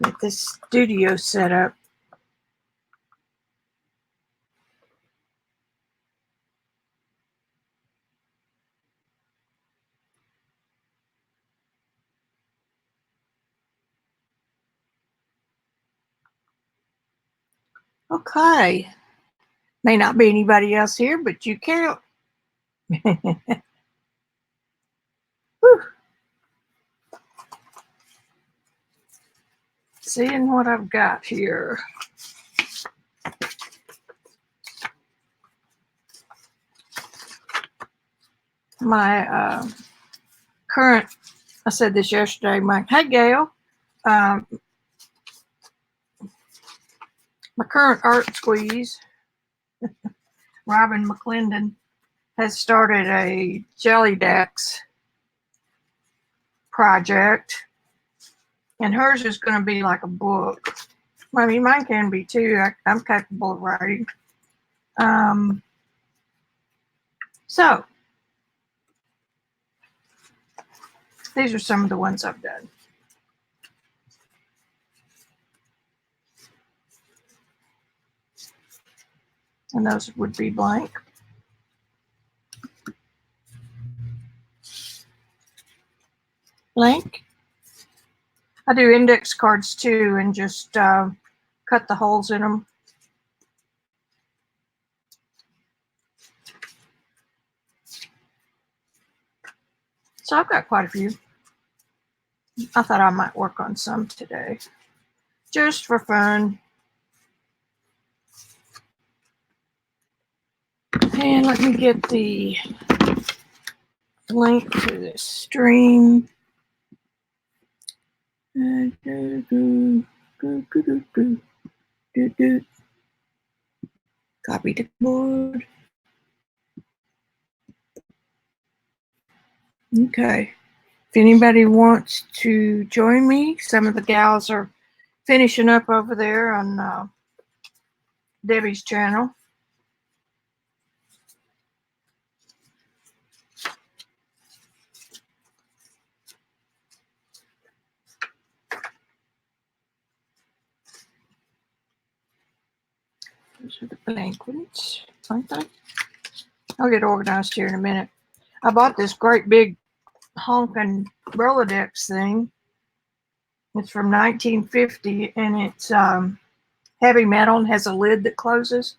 Get this studio set up. Okay. May not be anybody else here, but you count. Seeing what I've got here. My current, I said this yesterday, hey Gail, my current art squeeze, Robin McClendon, has started a Rolodex project, and hers is going to be like a book. I mean, mine can be too. I'm capable of writing. So these are some of the ones I've done. And those would be blank. Blank. I do index cards too, and just cut the holes in them. So I've got quite a few. I thought I might work on some today, just for fun. And let me get the link to this stream. Copy the board. Okay. If anybody wants to join me, some of the gals are finishing up over there on Debbie's channel. Those are the blank ones, aren't they? I'll get organized here in a minute. I bought this great big honking Rolodex thing. It's from 1950, and it's heavy metal and has a lid that closes.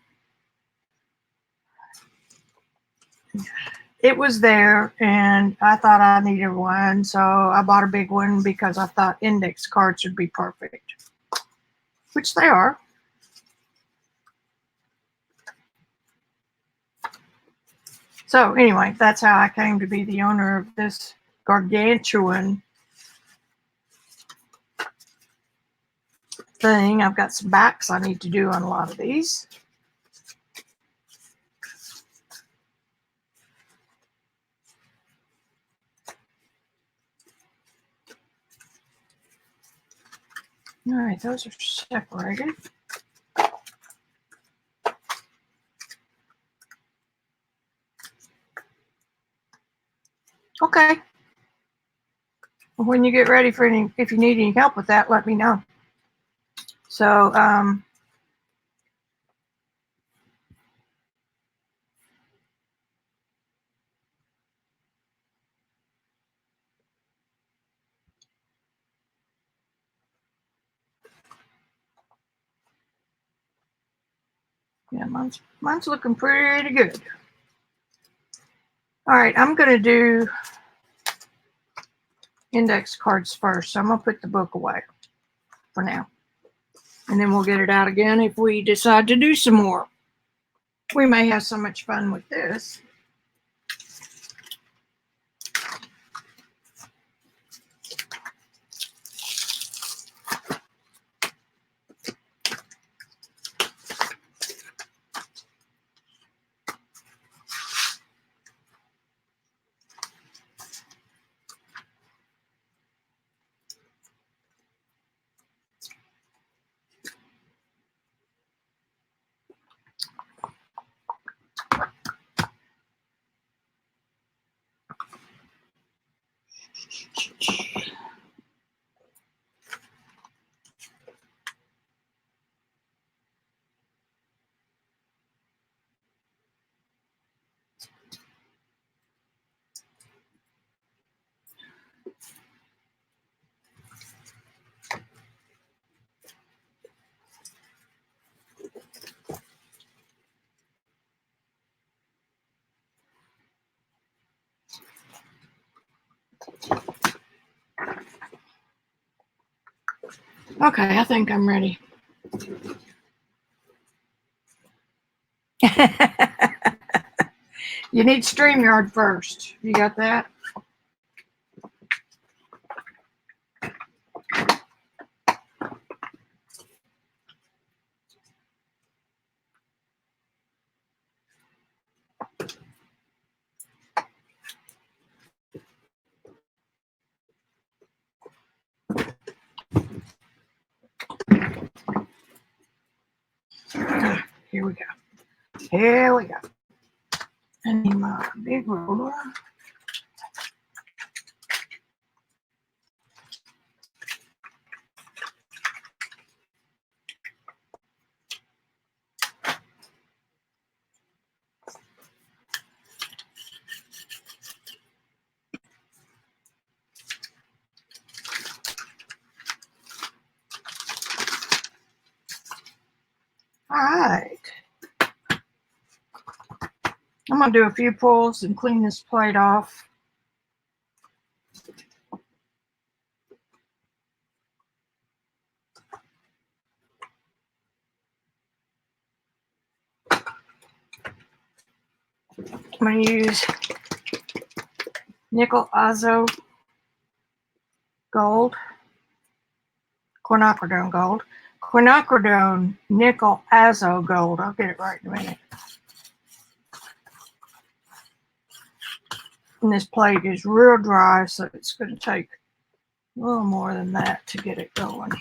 It was there, and I thought I needed one, so I bought a big one because I thought index cards would be perfect, which they are. So anyway, that's how I came to be the owner of this gargantuan thing. I've got some backs I need to do on a lot of these. All right, those are separated. Okay. When you get ready for any, if you need any help with that, let me know. So, yeah, mine's looking pretty good. All right, I'm going to do index cards first. So I'm going to put the book away for now. And then we'll get it out again if we decide to do some more. We may have so much fun with this. Okay, I think I'm ready. You need StreamYard first. You got that? Here we go. Here we go. I need my big ruler. All right. I'm going to do a few pulls and clean this plate off. I'm going to use nickel azo gold, quinacridone gold, quinacridone nickel azo gold. I'll get it right in a minute. And this plate is real dry, so it's going to take a little more than that to get it going.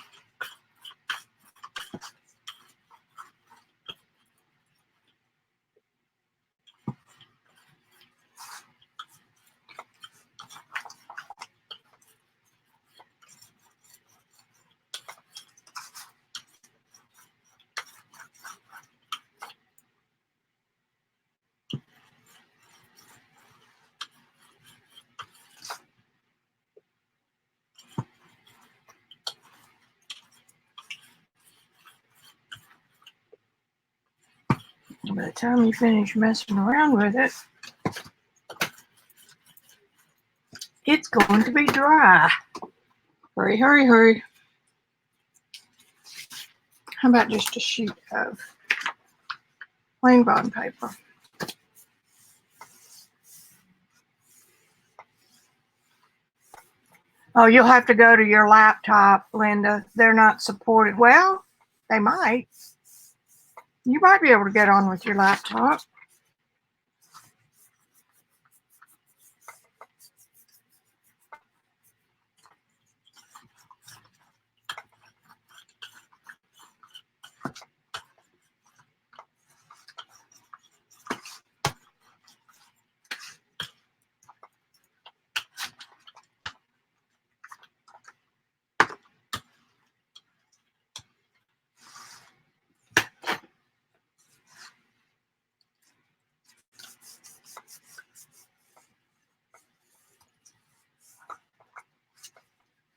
By the time you finish messing around with it, it's going to be dry. Hurry, hurry, hurry. How about just a sheet of plain bond paper? Oh, you'll have to go to your laptop, Linda. They're not supported. Well, they might. You might be able to get on with your laptop.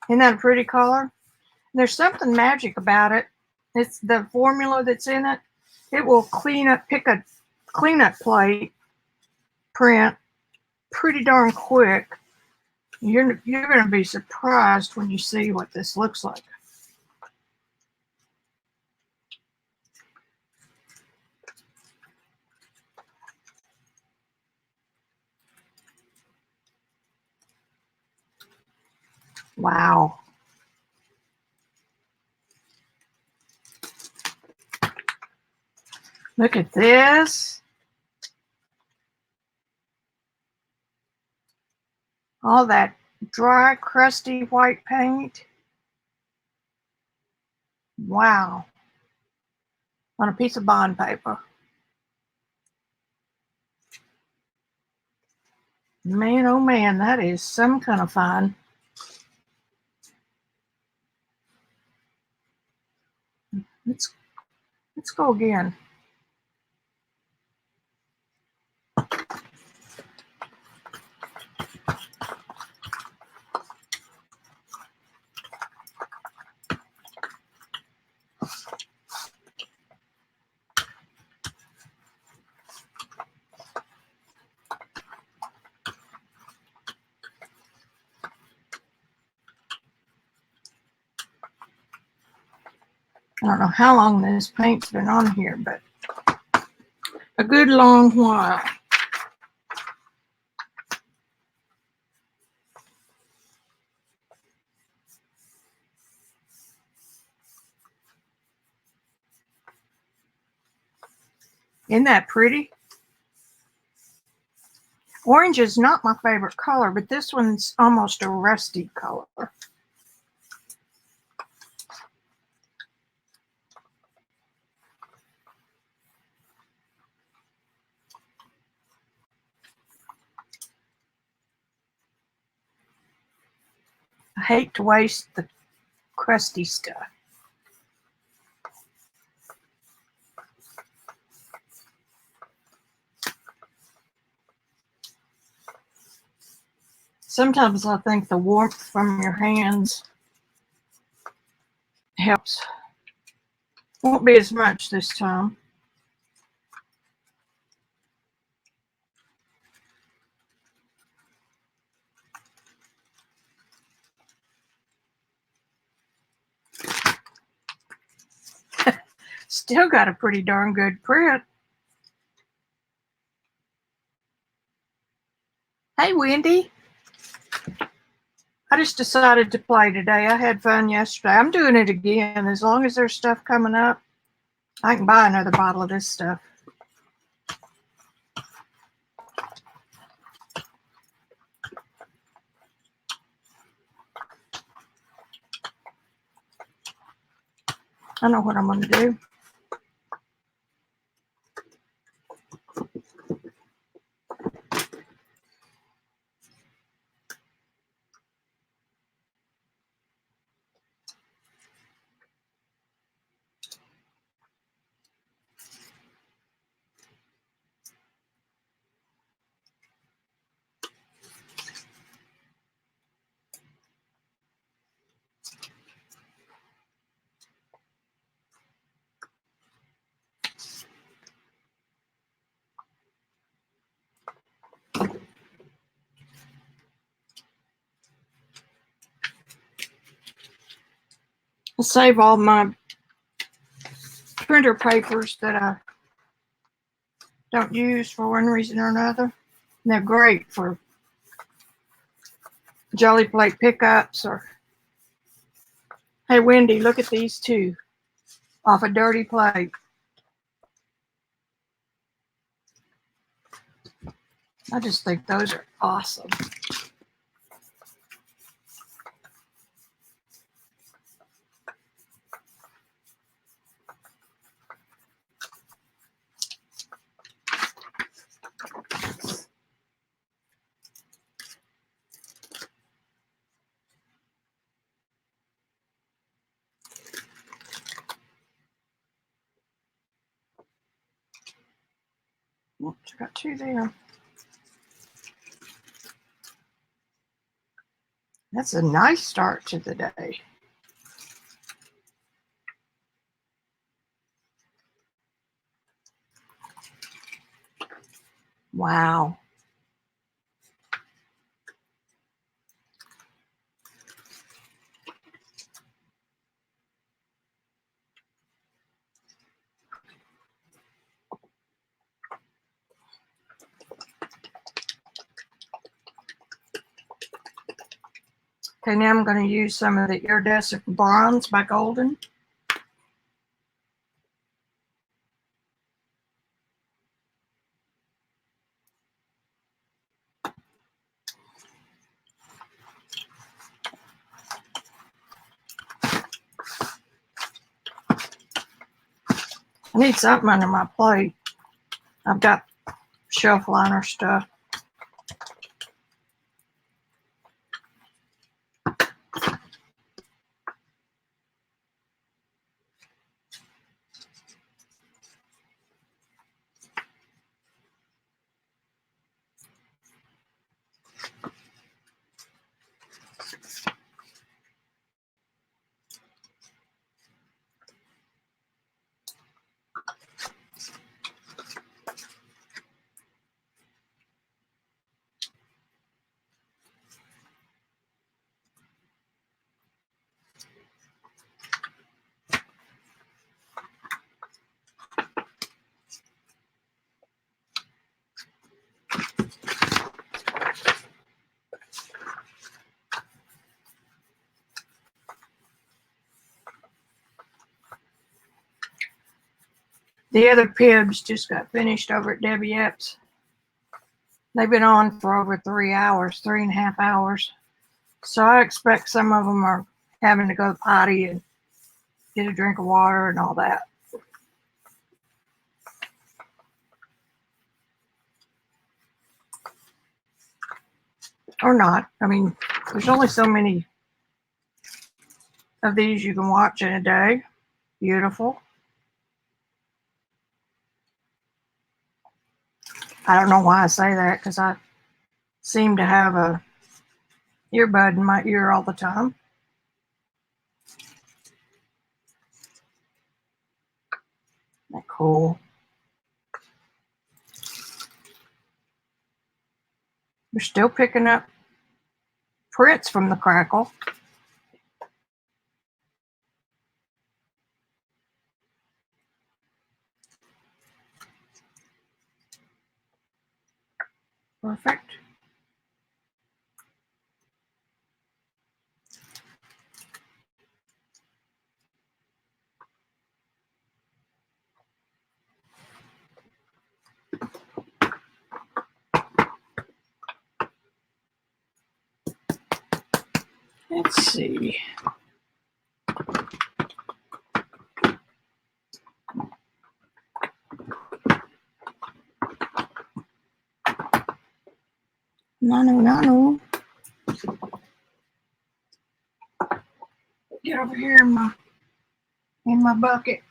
Isn't that a pretty color? There's something magic about it. It's the formula that's in it. It will pick a cleanup plate print pretty darn quick. You're going to be surprised when you see what this looks like. Wow. Look at this. All that dry, crusty white paint. Wow. On a piece of bond paper. Man, oh man, that is some kind of fun. Let's go again. I don't know how long this paint's been on here, but a good long while. Isn't that pretty? Orange is not my favorite color, but this one's almost a rusty color. I hate to waste the crusty stuff. Sometimes I think the warmth from your hands helps. Won't be as much this time. Still got a pretty darn good print. Hey, Wendy. I just decided to play today. I had fun yesterday. I'm doing it again. As long as there's stuff coming up, I can buy another bottle of this stuff. I know what I'm going to do. I'll save all my printer papers that I don't use for one reason or another. And they're great for jelly plate pickups or, hey, Wendy, look at these two off a dirty plate. I just think those are awesome. Oops, got two there. That's a nice start to the day. Wow. Okay, now I'm going to use some of the iridescent bronze by Golden. I need something under my plate. I've got shelf liner stuff. The other pibs just got finished over at Debbie Epps. They've been on for over 3 hours, 3.5 hours. So I expect some of them are having to go potty and get a drink of water and all that. Or not. I mean, there's only so many of these you can watch in a day. Beautiful. I don't know why I say that, because I seem to have a earbud in my ear all the time. Isn't that cool? We're still picking up prints from the crackle. Perfect. Let's see. Nano. Get over here in my bucket.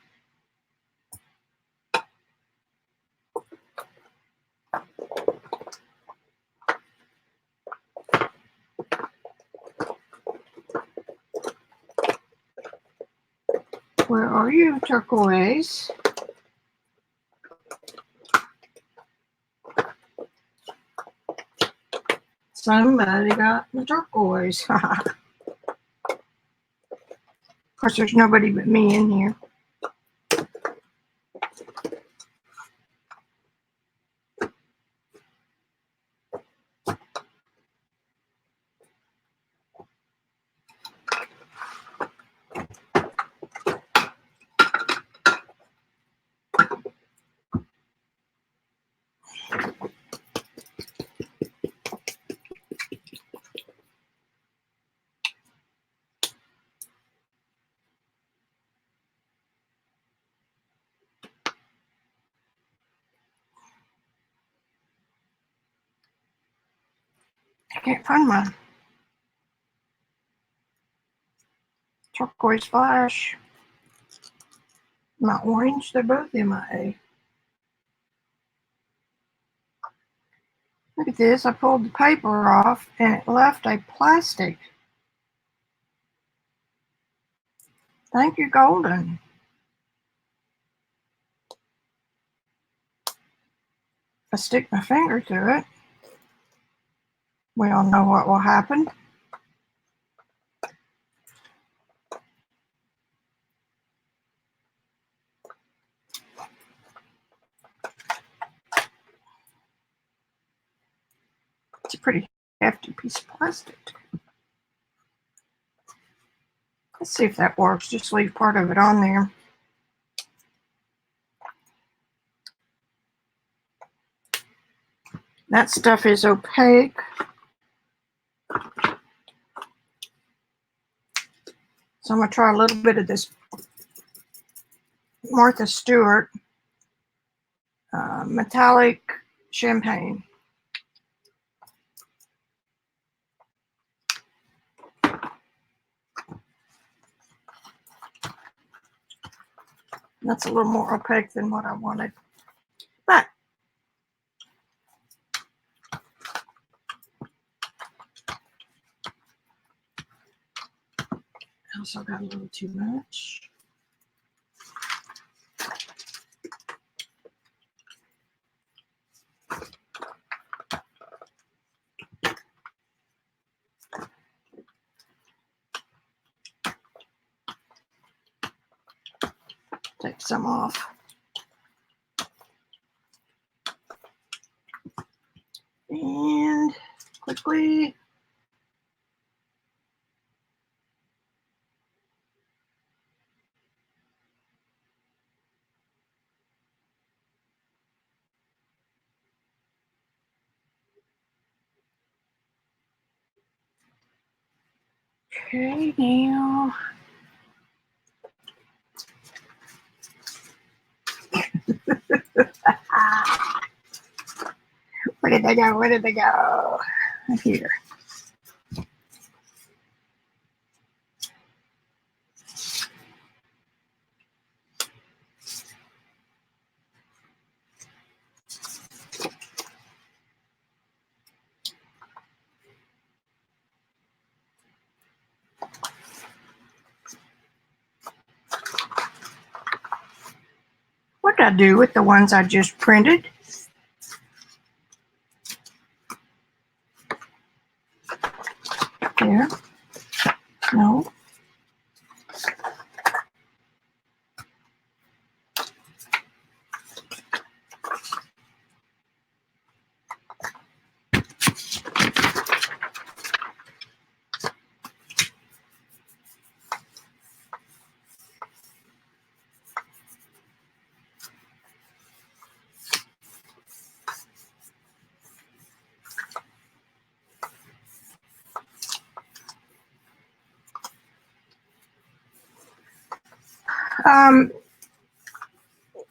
Where are you, turquoise? Somebody got the turquoise. Of course, there's nobody but me in here. I can't find my turquoise flash. My orange, they're both MIA. Look at this, I pulled the paper off and it left a plastic. Thank you, Golden. If I stick my finger to it, we all know what will happen. It's a pretty hefty piece of plastic. Let's see if that works. Just leave part of it on there. That stuff is opaque. So I'm going to try a little bit of this Martha Stewart metallic champagne. That's a little more opaque than what I wanted. But I also got a little too much. Take some off. And quickly. Okay, now. Where did they go? Where did they go? Here. What did I do with the ones I just printed? There. No.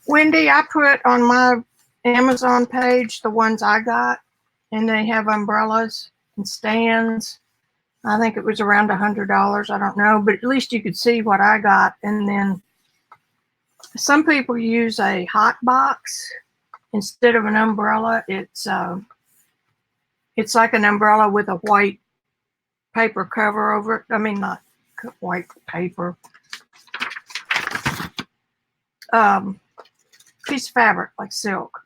Wendy, I put on my Amazon page the ones I got, and they have umbrellas and stands. I think it was around $100. I don't know, but at least you could see what I got. And then some people use a hot box instead of an umbrella. It's like an umbrella with a white paper cover over it. I mean, not white paper. Piece of fabric like silk.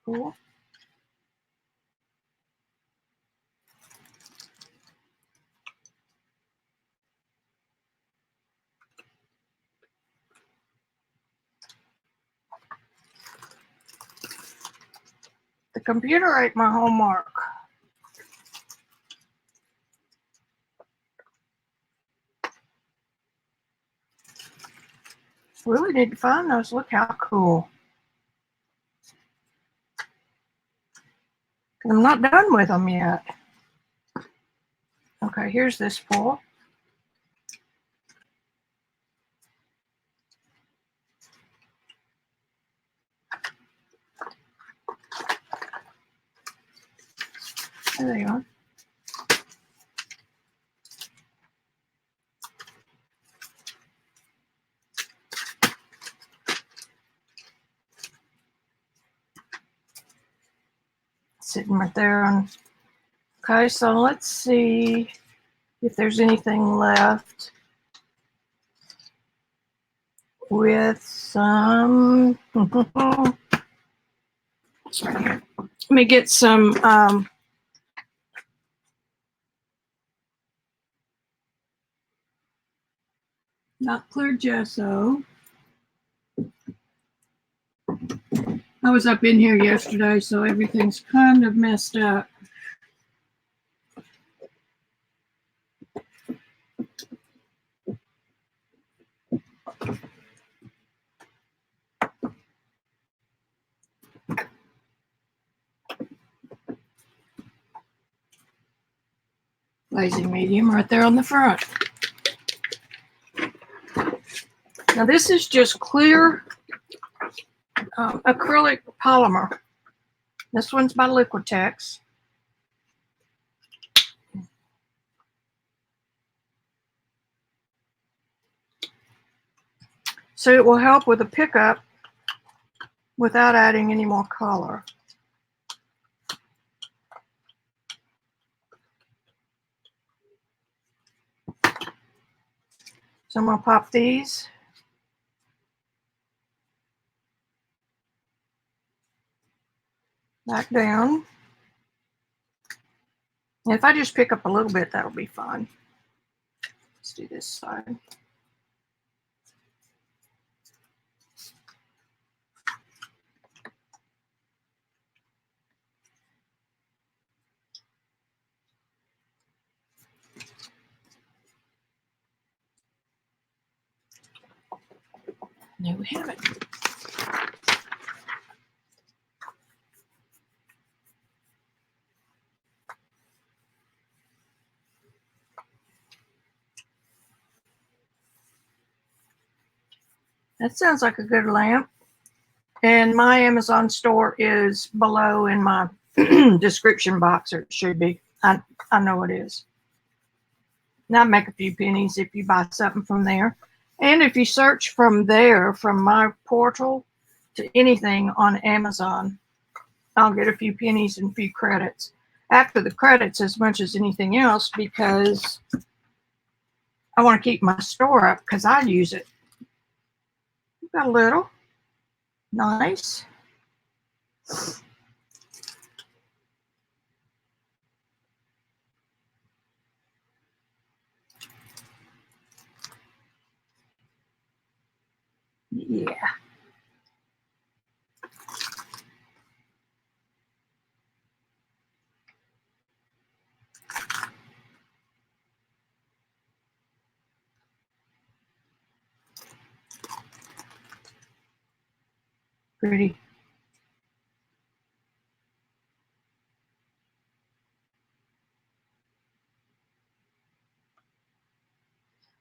Cool. The computer ate my homework. Really need to find those. Look how cool. I'm not done with them yet. Okay, here's this full. There they are. Sitting right there on. Okay, so let's see if there's anything left with some. Let me get some not clear gesso. I was up in here yesterday, so everything's kind of messed up. Lazy medium right there on the front. Now this is just clear acrylic polymer. This one's by Liquitex. So it will help with the pickup without adding any more color. So I'm going to pop these. Back down. And if I just pick up a little bit, that'll be fine. Let's do this side. There we have it. That sounds like a good lamp. And my Amazon store is below in my description box, or it should be. I know it is. Now make a few pennies if you buy something from there. And if you search from there, from my portal to anything on Amazon, I'll get a few pennies and a few credits. After the credits, as much as anything else, because I want to keep my store up because I use it. Got a little. Nice. Yeah. Pretty.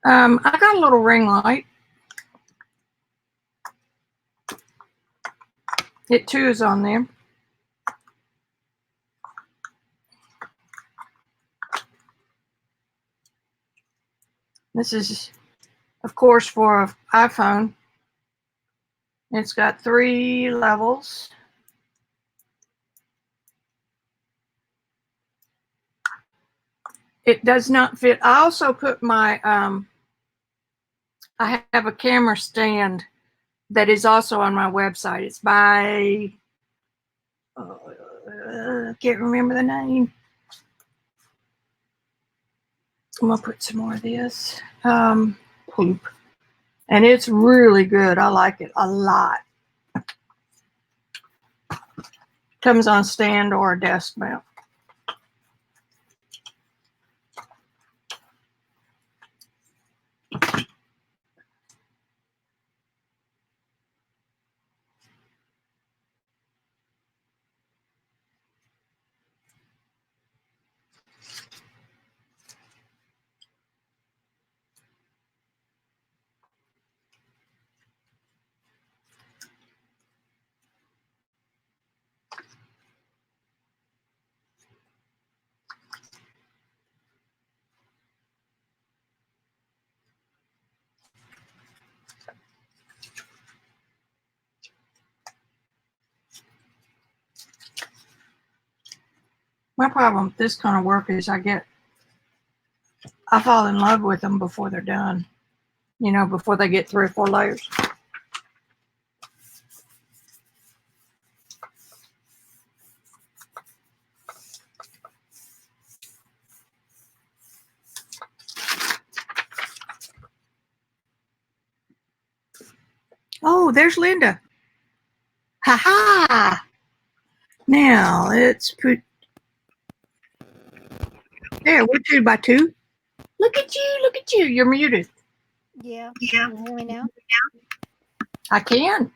I got a little ring light. It too is on there. This is, of course, for an iPhone. It's got 3 levels. It does not fit. I also put my, I have a camera stand that is also on my website. It's by, I can't remember the name. I'm gonna put some more of this. Poop. And it's really good. I like it a lot. Comes on stand or a desk mount. My problem with this kind of work is I fall in love with them before they're done. You know, before they get 3 or 4 layers. Oh, there's Linda. Ha ha! Now let's put there. We're 2 by 2. Look at you! Look at you! You're muted. Yeah. Can you hear me now? I can.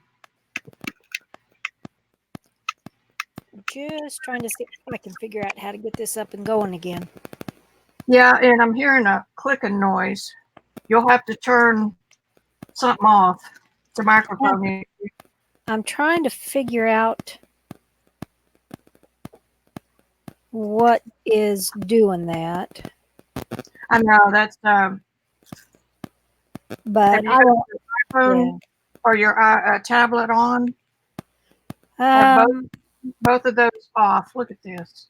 Just trying to see if I can figure out how to get this up and going again. Yeah, and I'm hearing a clicking noise. You'll have to turn something off. The microphone. I'm trying to figure out what is doing that. I know that's But I won't. iPhone or your tablet on. Both of those off. Look at this.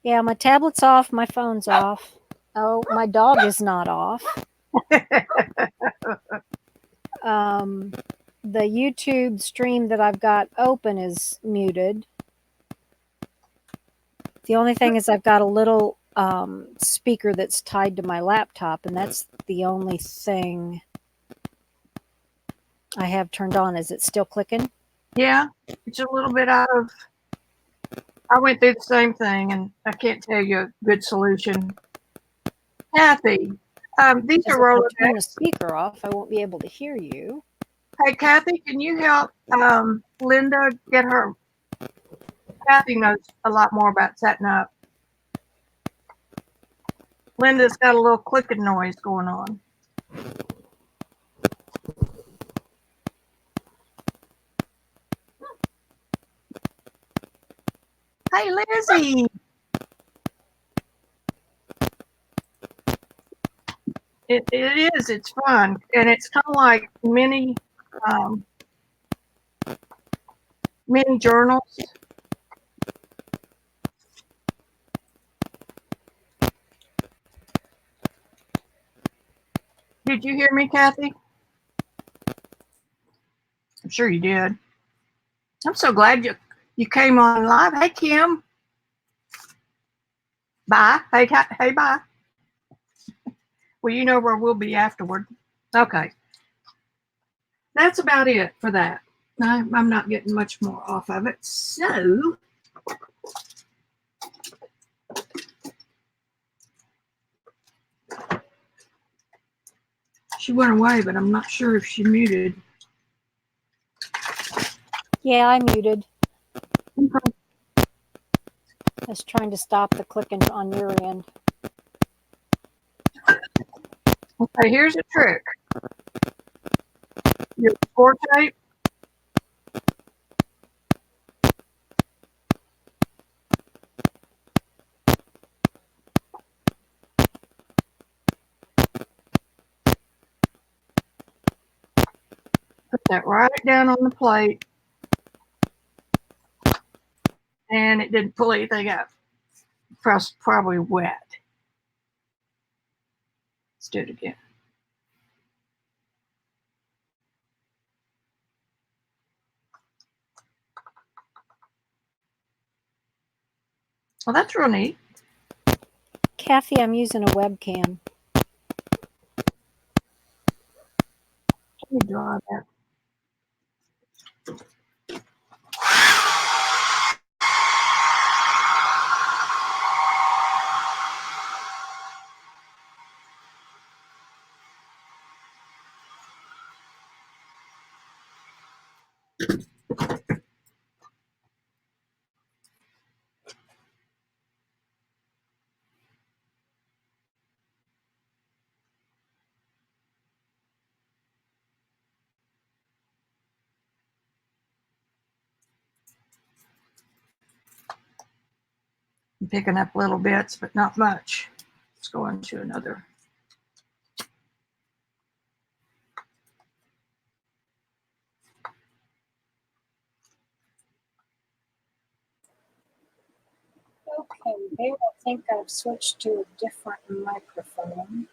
Yeah, my tablet's off. My phone's off. Oh, my dog is not off. The YouTube stream that I've got open is muted. The only thing is I've got a little speaker that's tied to my laptop, and that's the only thing I have turned on. Is it still clicking? Yeah, it's a little bit out of. I went through the same thing, and I can't tell you a good solution. Kathy, these are Rolodex. Turn the speaker off. I won't be able to hear you. Hey, Kathy, can you help Linda get her? Kathy knows a lot more about setting up. Linda's got a little clicking noise going on. Hey, Lizzie. It is. It's fun, and it's kind of like mini journals. Did you hear me, Kathy? I'm sure you did. I'm so glad you came on live. Hey, Kim. Bye. Hey, bye. Well, you know where we'll be afterward. Okay. That's about it for that. I'm not getting much more off of it. So, she went away, but I'm not sure if she muted. Yeah, I muted. Okay. I was trying to stop the clicking on your end. Okay, here's a trick. Your score tape. Put that right down on the plate. And it didn't pull anything up. Probably wet. Let's do it again. Well, that's real neat. Kathy, I'm using a webcam. Let me draw that. I'm picking up little bits, but not much. Let's go into another. Okay, there I think I've switched to a different microphone.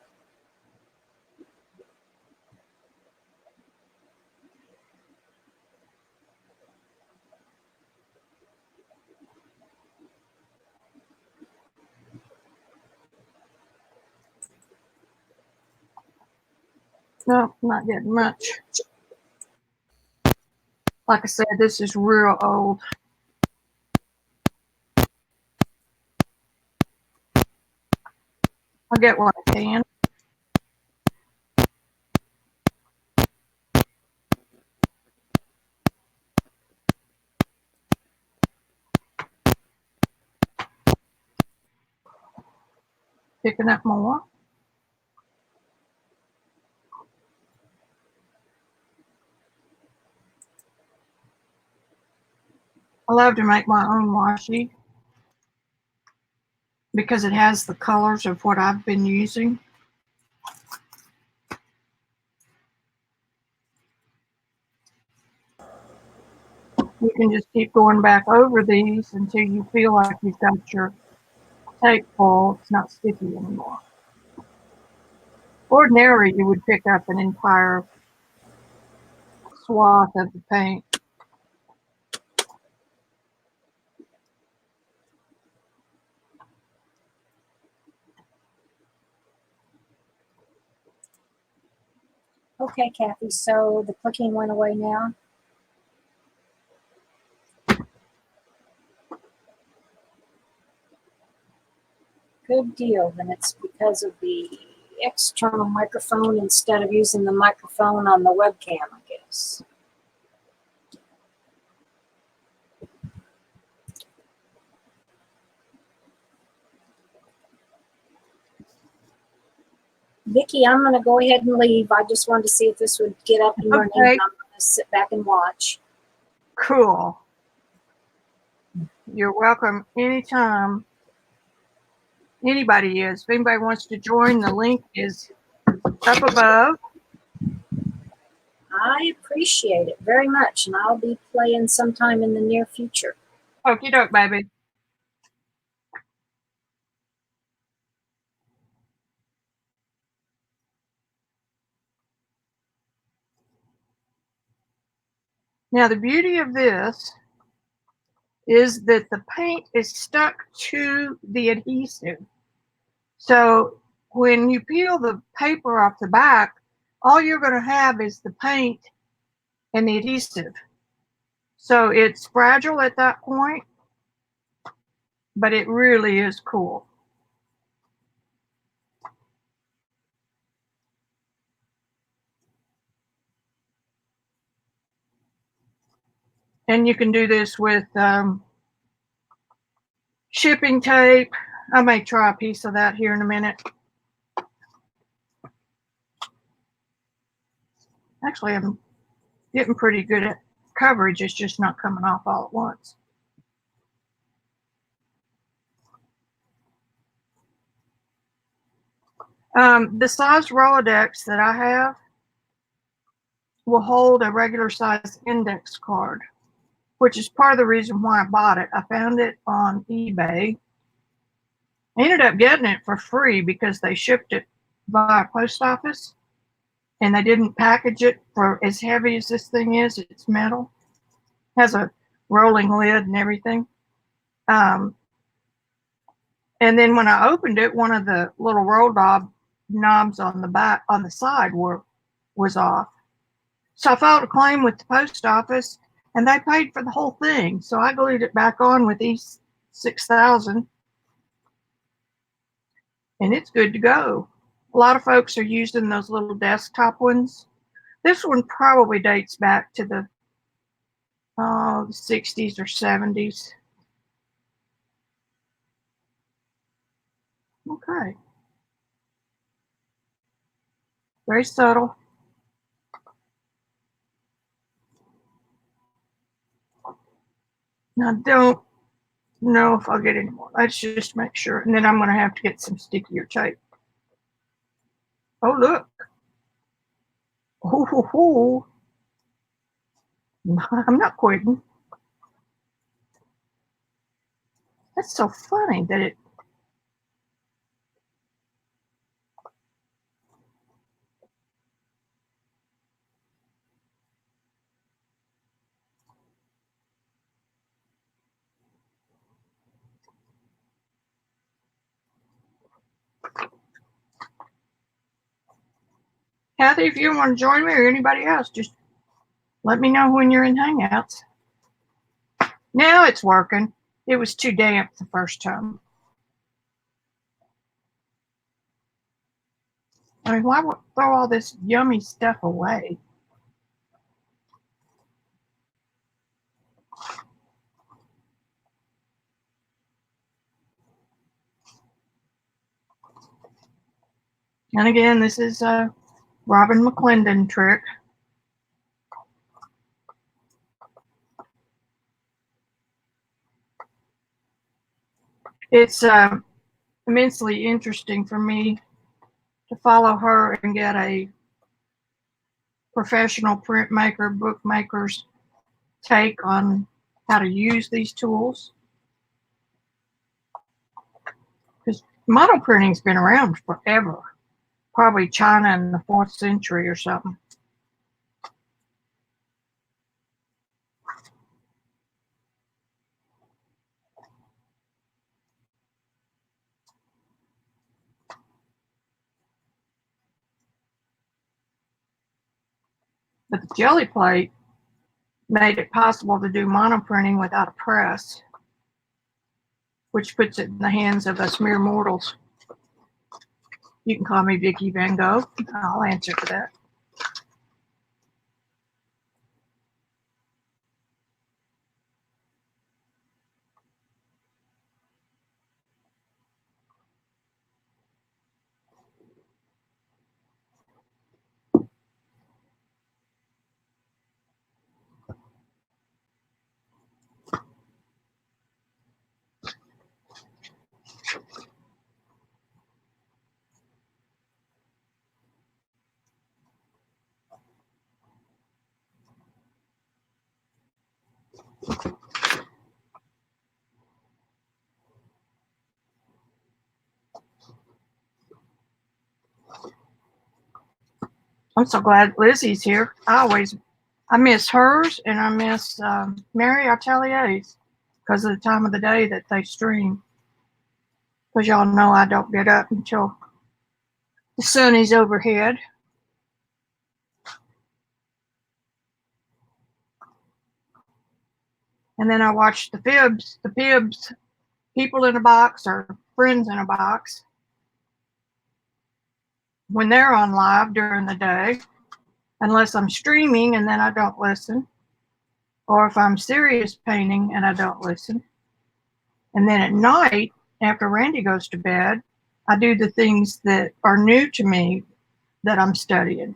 No, not getting much. Like I said, this is real old. I'll get what I can. Picking up more. I love to make my own washi because it has the colors of what I've been using. You can just keep going back over these until you feel like you've got your tape full. It's not sticky anymore. Ordinarily, you would pick up an entire swath of the paint. Okay, Kathy, so the clicking went away now? Good deal. Then it's because of the external microphone instead of using the microphone on the webcam, I guess. Vicki, I'm going to go ahead and leave. I just wanted to see if this would get up and running. Okay. I'm going to sit back and watch. Cool. You're welcome anytime. Anybody is. If anybody wants to join, the link is up above. I appreciate it very much, and I'll be playing sometime in the near future. Okie doke, baby. Now, the beauty of this is that the paint is stuck to the adhesive. So when you peel the paper off the back, all you're going to have is the paint and the adhesive. So it's fragile at that point, but it really is cool. And you can do this with shipping tape. I may try a piece of that here in a minute. Actually, I'm getting pretty good at coverage. It's just not coming off all at once. The size Rolodex that I have will hold a regular size index card, which is part of the reason why I bought it. I found it on eBay. I ended up getting it for free because they shipped it via post office and they didn't package it for as heavy as this thing is. It's metal, has a rolling lid and everything. And then when I opened it, one of the little roll knobs on the back on the side was off. So I filed a claim with the post office and they paid for the whole thing. So I glued it back on with these 6,000 and it's good to go. A lot of folks are using those little desktop ones. This one probably dates back to the 60s or 70s. Okay. Very subtle. Now, don't know if I'll get any more. Let's just make sure. And then I'm going to have to get some stickier tape. Oh, look. Oh, I'm not quitting. That's so funny that it. Kathy, if you want to join me or anybody else, just let me know when you're in Hangouts. Now it's working. It was too damp the first time. I mean, why would throw all this yummy stuff away? And again, this is a Robin McClendon trick. It's immensely interesting for me to follow her and get a professional printmaker, bookmaker's take on how to use these tools. Because model printing's been around forever, probably China in the 4th century or something. But the jelly plate made it possible to do monoprinting without a press, which puts it in the hands of us mere mortals. You can call me Vicki Van Gogh. I'll answer for that. I'm so glad Lizzie's here. I miss hers and I miss Mary Atelier's because of the time of the day that they stream. Because y'all know I don't get up until the sun is overhead. And then I watch the Fibs, people in a box or friends in a box when they're on live during the day, unless I'm streaming and then I don't listen. Or if I'm serious painting and I don't listen. And then at night, after Randy goes to bed, I do the things that are new to me that I'm studying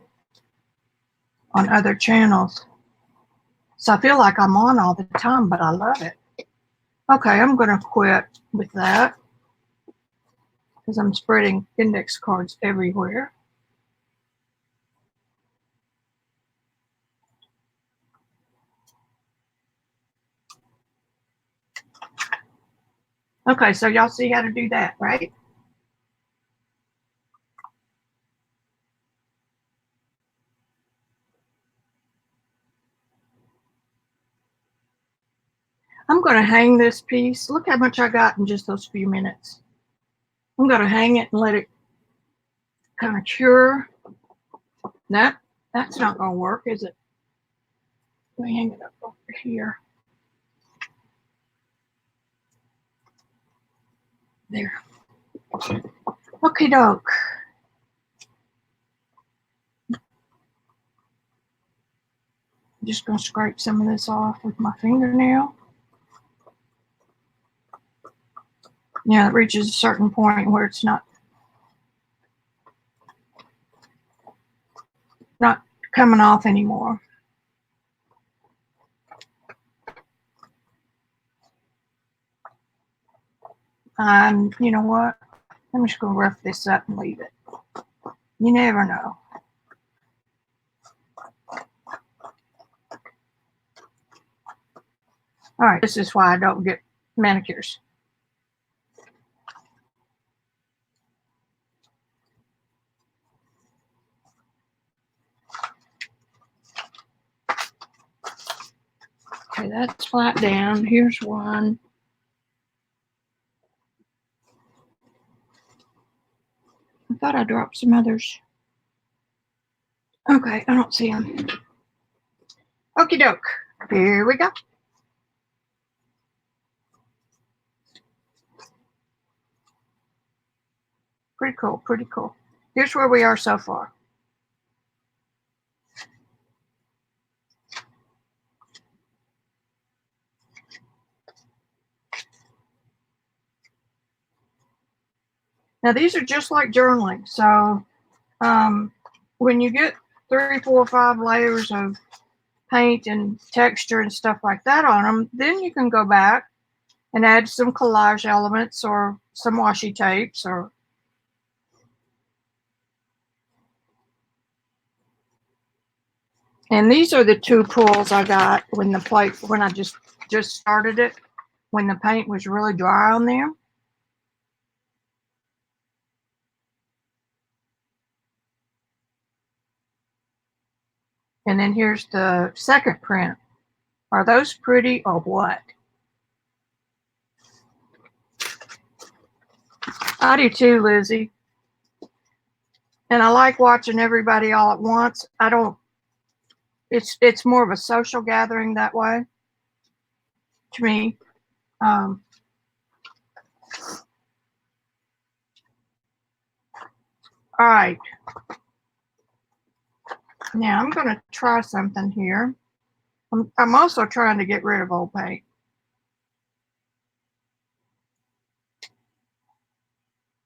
on other channels. So I feel like I'm on all the time, but I love it. Okay, I'm going to quit with that because I'm spreading index cards everywhere. Okay, so y'all see how to do that, right? I'm going to hang this piece. Look how much I got in just those few minutes. I'm going to hang it and let it kind of cure. That's not going to work, is it? Let me hang it up over here. There. Okie doke. I'm just going to scrape some of this off with my fingernail. Yeah, it reaches a certain point where it's not coming off anymore. You know what? I'm just going to rough this up and leave it. You never know. All right, this is why I don't get manicures. Okay, that's flat down. Here's one. I thought I dropped some others. Okay, I don't see them. Okie doke. Here we go. Pretty cool, pretty cool. Here's where we are so far. Now these are just like journaling. So when you get 3, 4, 5 layers of paint and texture and stuff like that on them, then you can go back and add some collage elements or some washi tapes or and these are the 2 pulls I got when I just started it, when the paint was really dry on there. And then here's the second print. Are those pretty or what? I do too, Lizzie. And I like watching everybody all at once. It's more of a social gathering that way to me. All right. Now I'm going to try something here. I'm also trying to get rid of old paint.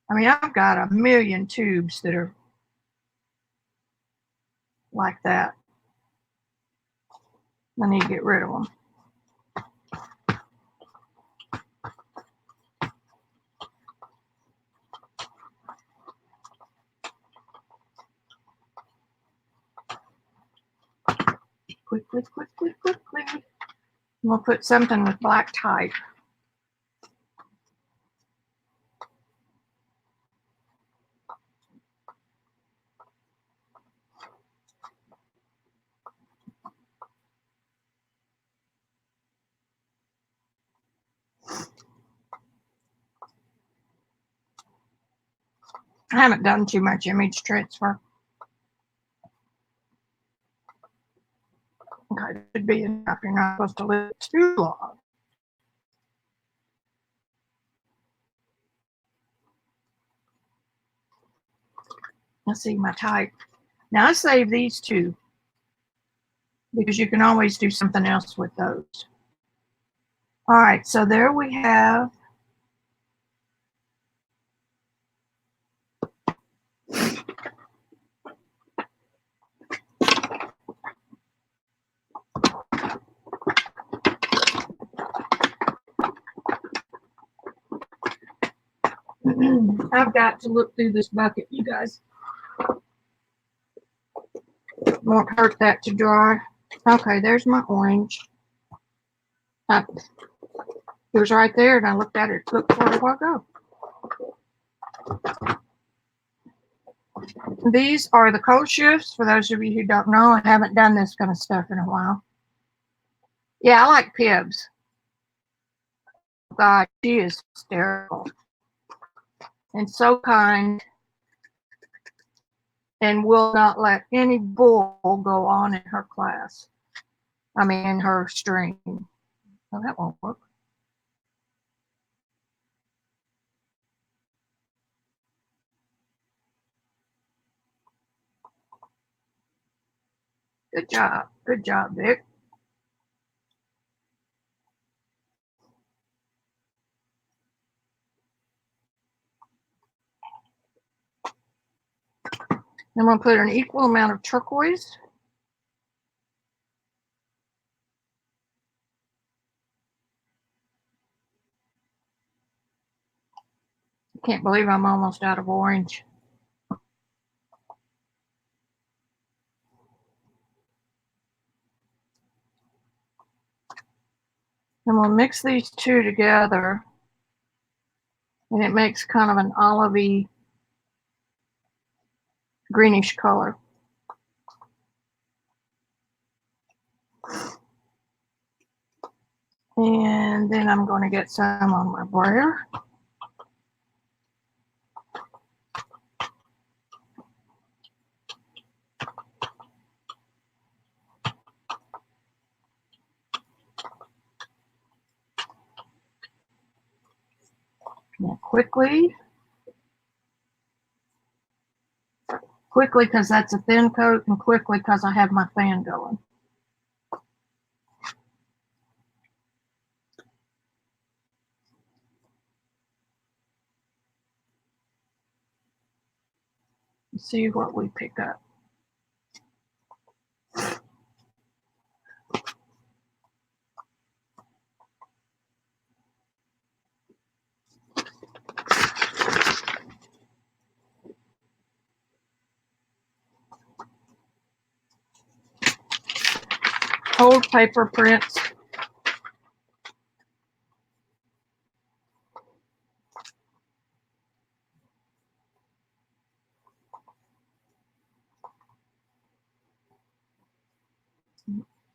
I mean, I've got a million tubes that are like that. I need to get rid of them. Quickly. We'll put something with black type. I haven't done too much image transfer. Okay, it should be enough. You're not supposed to leave it too long. Let's see my type. Now I save these two because you can always do something else with those. All right, so there we have I've got to look through this bucket, you guys. Won't hurt that to dry. Okay, there's my orange. It was right there, and I looked at it. Looked for it a while ago. These are the cold shifts. For those of you who don't know, I haven't done this kind of stuff in a while. Yeah, I like Pibs. God, she is hysterical and so kind, and will not let any bull go on in her class. I mean, in her stream. Oh, that won't work. Good job. Good job, Vic. I'm going to put an equal amount of turquoise. I can't believe I'm almost out of orange. And we'll mix these two together, and it makes kind of an olivey greenish color. And then I'm going to get some on my brayer. Now quickly because that's a thin coat, and quickly because I have my fan going. Let's see what we pick up. Old paper prints.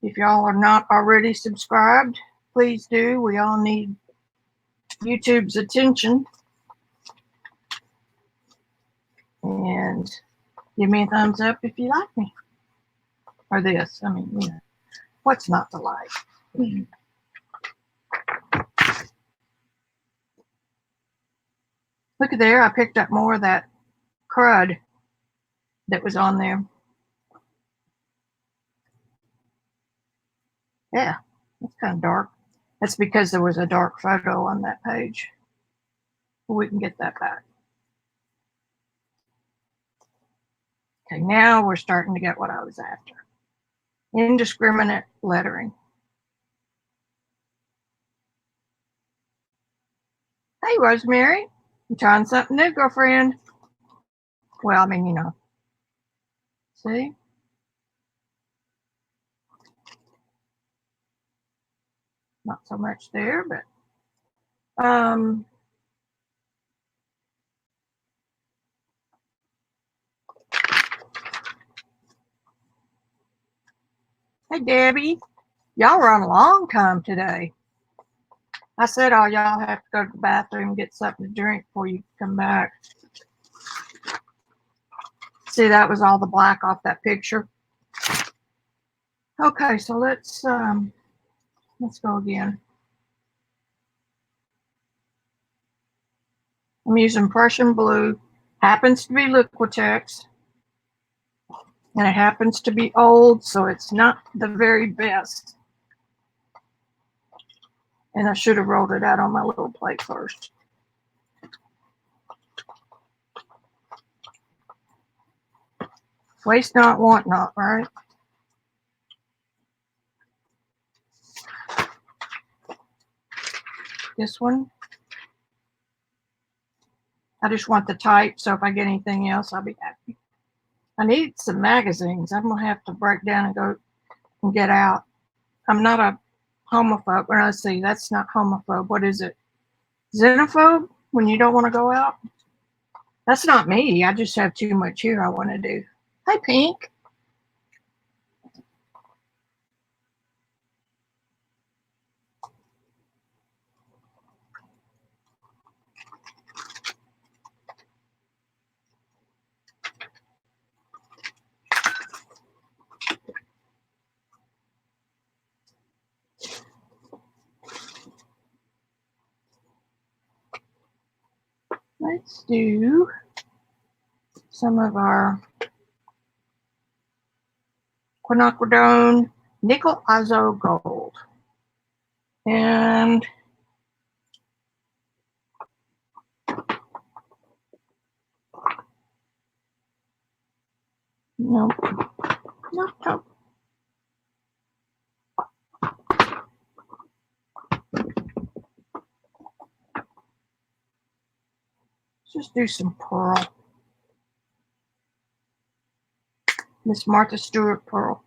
If y'all are not already subscribed, please do. We all need YouTube's attention. And give me a thumbs up if you like me. Or this. I mean, you know, what's not to like? Look at there. I picked up more of that crud that was on there. Yeah, it's kind of dark. That's because there was a dark photo on that page. We can get that back. Okay, now we're starting to get what I was after. Indiscriminate lettering. Hey, Rosemary. You trying something new, girlfriend? Well, I mean, you know. See? Not so much there, but hey Debbie, y'all run a long time today. I said all y'all have to go to the bathroom and get something to drink before you come back. See, that was all the black off that picture. Okay, so let's go again. I'm using Prussian blue. Happens to be Liquitex. And it happens to be old, so it's not the very best. And I should have rolled it out on my little plate first. Waste not, want not, right? This one. I just want the type, so if I get anything else, I'll be happy. I need some magazines. I'm going to have to break down and go and get out. I'm not a homophobe. Or let's see, that's not homophobe. What is it? Xenophobe? When you don't want to go out? That's not me. I just have too much here I want to do. Hi, Pink. Let's do some of our quinacridone nickel azo gold. And nope. Let's just do some pearl. Miss Martha Stewart pearl.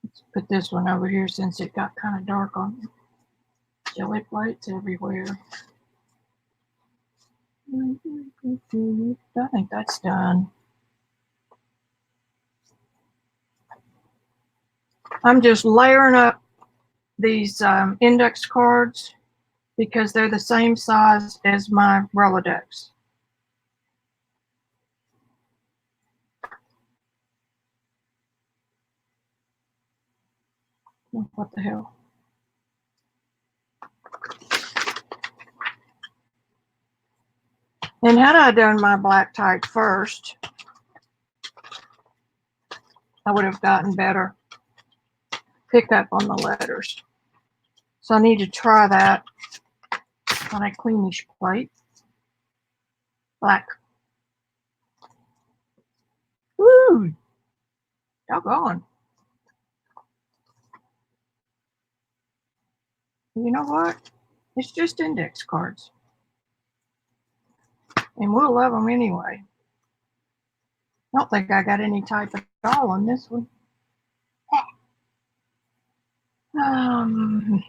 Let's put this one over here since it got kind of dark on me. Jelly plates everywhere. I think that's done. I'm just layering up these index cards because they're the same size as my Rolodex. What the hell? And had I done my black type first, I would have gotten better pickup on the letters. So I need to try that on a cleanish plate. Black. Woo! Doggone. You know what? It's just index cards. And we'll love them anyway. I don't think I got any type at all on this one. I'm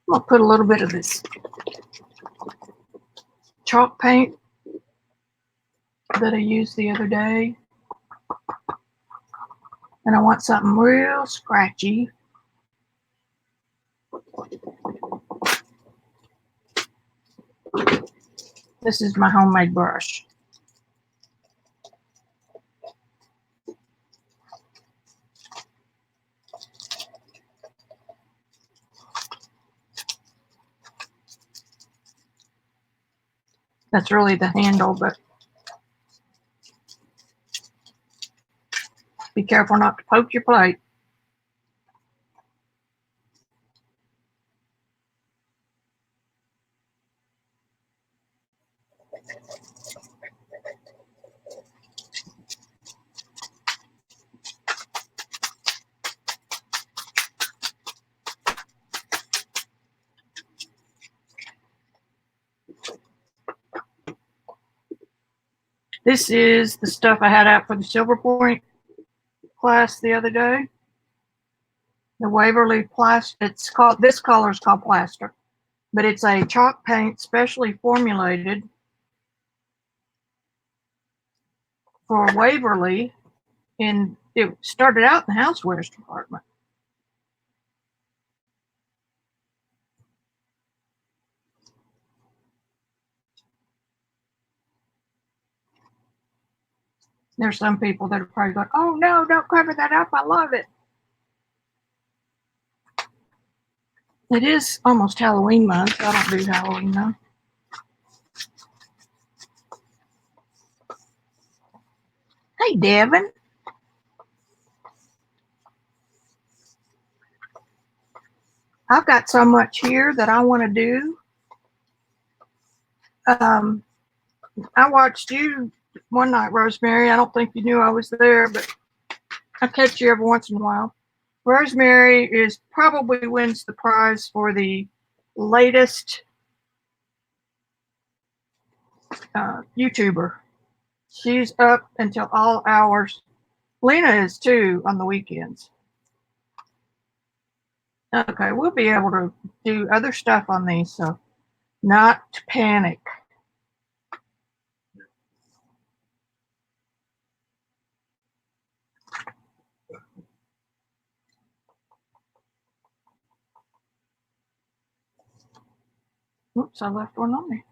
gonna put a little bit of this chalk paint that I used the other day. And I want something real scratchy. This is my homemade brush. That's really the handle, but be careful not to poke your plate. This is the stuff I had out for the Silver Point class the other day. The Waverly Plaster. It's called, this color is called Plaster, but it's a chalk paint specially formulated for Waverly, and it started out in the housewares department. There's some people that are probably going, oh no, don't cover that up. I love it. It is almost Halloween month. I don't do Halloween though. Hey, Devin. I've got so much here that I want to do. I watched you one night, Rosemary. I don't think you knew I was there, but I catch you every once in a while. Rosemary is probably wins the prize for the latest YouTuber. She's up until all hours. Lena is too on the weekends. Okay, we'll be able to do other stuff on these, so not to panic. Oops, I left one on there.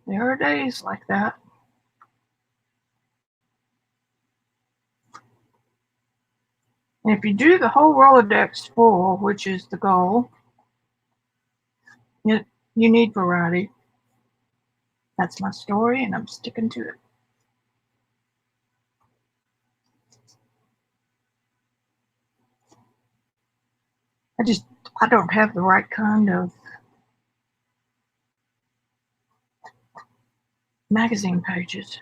There are days like that. And if you do the whole Rolodex full, which is the goal, you need variety. That's my story, and I'm sticking to it. I don't have the right kind of magazine pages.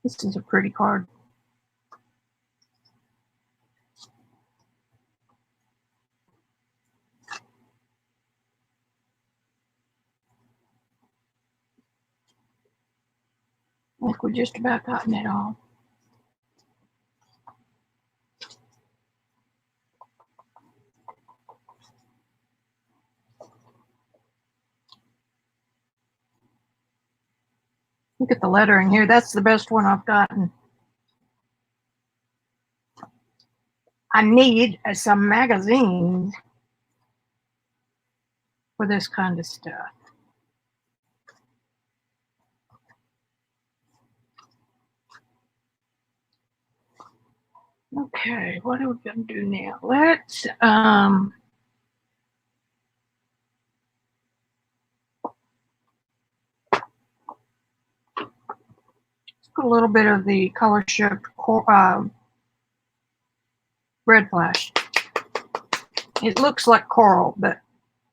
This is a pretty card. I think we're just about gotten it all. Look at the lettering here. That's the best one I've gotten. I need some magazines for this kind of stuff. Okay, what are we going to do now? Let's put a little bit of the color shift red flash. It looks like coral, but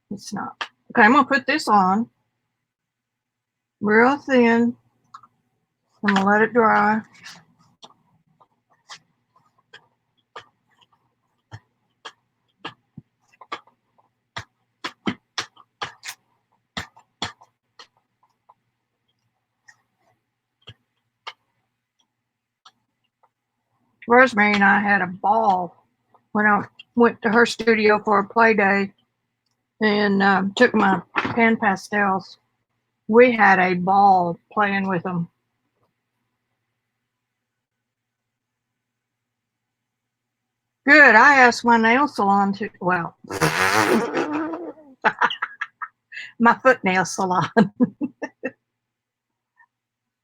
it's not. Okay, I'm going to put this on real thin. I'm going to let it dry. Rosemary and I had a ball when I went to her studio for a play day and took my pan pastels. We had a ball playing with them. Good. I asked my nail salon to, well, my foot nail salon.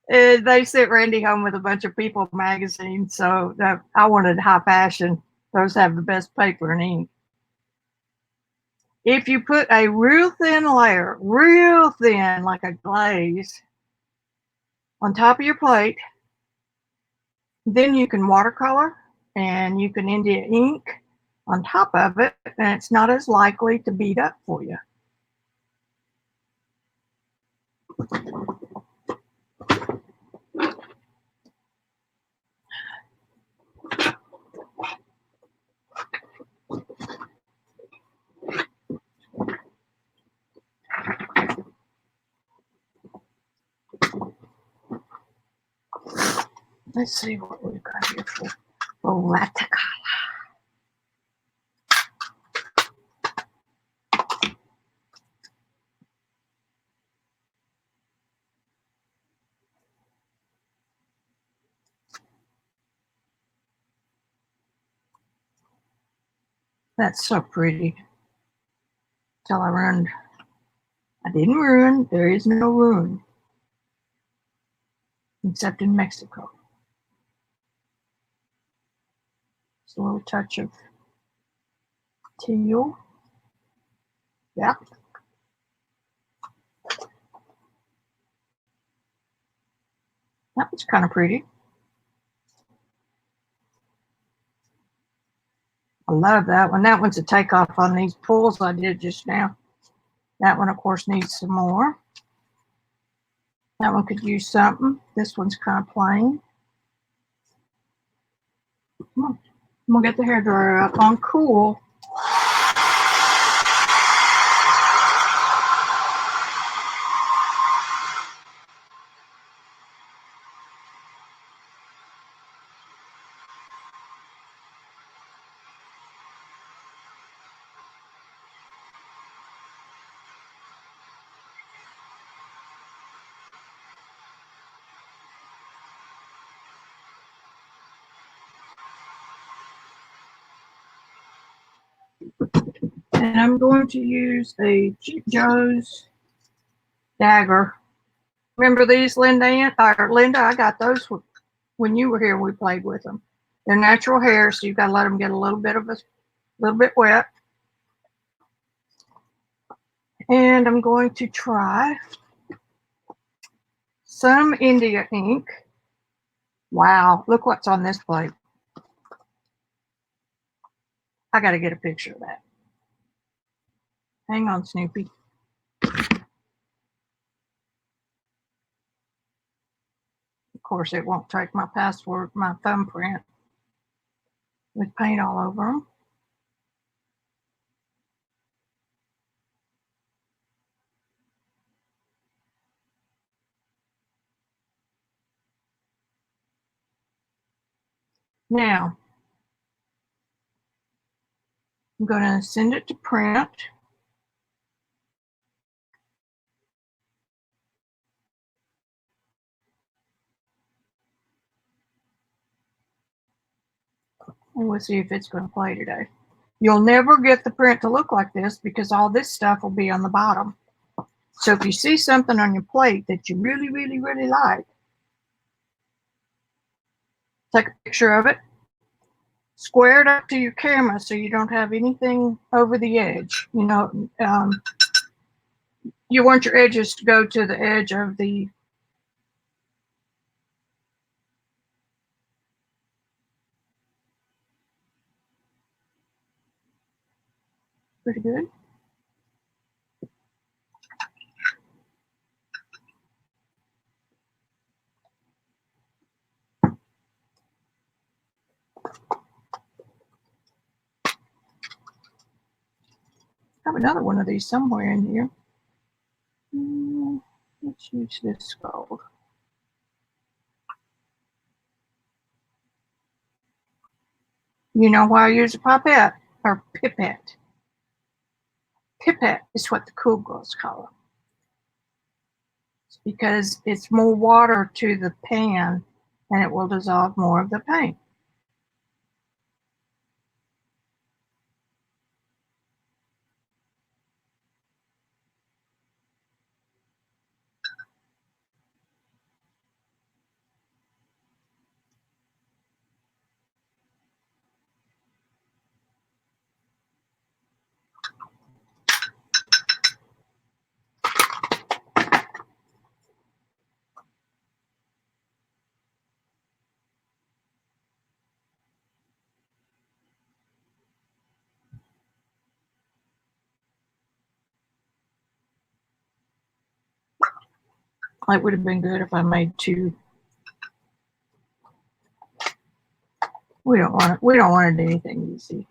They sent Randy home with a bunch of People magazines, so I wanted high fashion. Those have the best paper and ink. If you put a real thin layer, real thin, like a glaze, on top of your plate, then you can watercolor and you can India ink on top of it, and it's not as likely to bead up for you. Let's see what we've got here for Rolodex. That's so pretty. Till I ruined. I didn't ruin. There is no ruin. Except in Mexico. Just a little touch of teal. Yeah. That was kind of pretty. I love that one. That one's a takeoff on these pulls I did just now. That one, of course, needs some more. That one could use something. This one's kind of plain. Come on. I'm going to get the hairdryer up on cool. And I'm going to use a Cheap Joe's dagger. Remember these, Linda? Linda, I got those when you were here. We played with them. They're natural hair, so you've got to let them get a little bit wet. And I'm going to try some India ink. Wow, look what's on this plate. I got to get a picture of that. Hang on, Snoopy. Of course, it won't take my password, my thumbprint with paint all over them. Now, I'm going to send it to print. And we'll see if it's going to play today. You'll never get the print to look like this because all this stuff will be on the bottom. So if you see something on your plate that you really, really, really like, take a picture of it, square it up to your camera so you don't have anything over the edge. You know, you want your edges to go to the edge of the pretty good. I have another one of these somewhere in here. Let's use this gold. You know why I use a pipette or pipette? Pipette is what the cool girls call it. It's because it's more water to the pan and it will dissolve more of the paint. It would have been good if I made two. We don't want it. We don't want to do anything easy.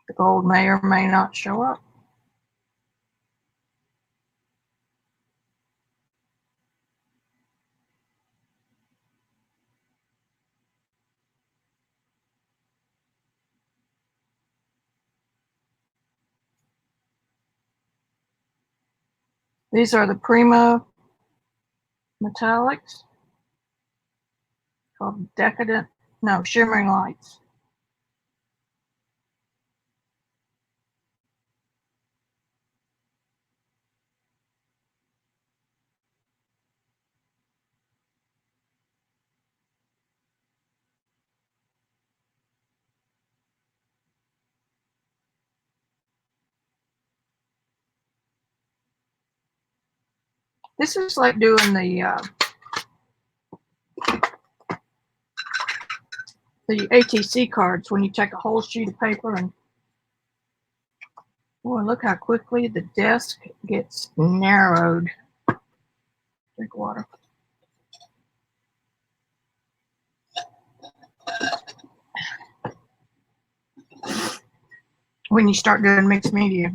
The gold may or may not show up. These are the Prima metallics called Decadent, no, Shimmering Lights. This is like doing the ATC cards when you take a whole sheet of paper and boy, look how quickly the desk gets narrowed. Drink water. When you start doing mixed media.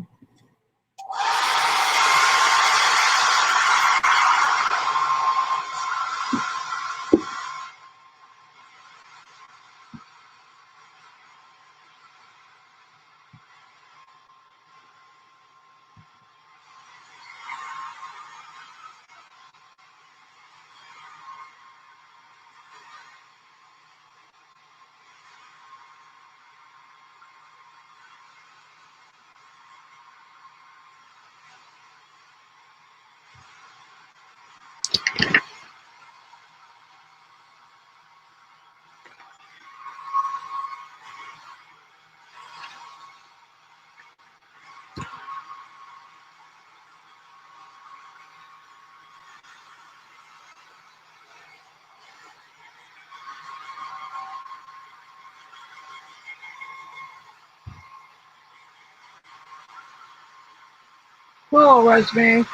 Whoa, Rosemary.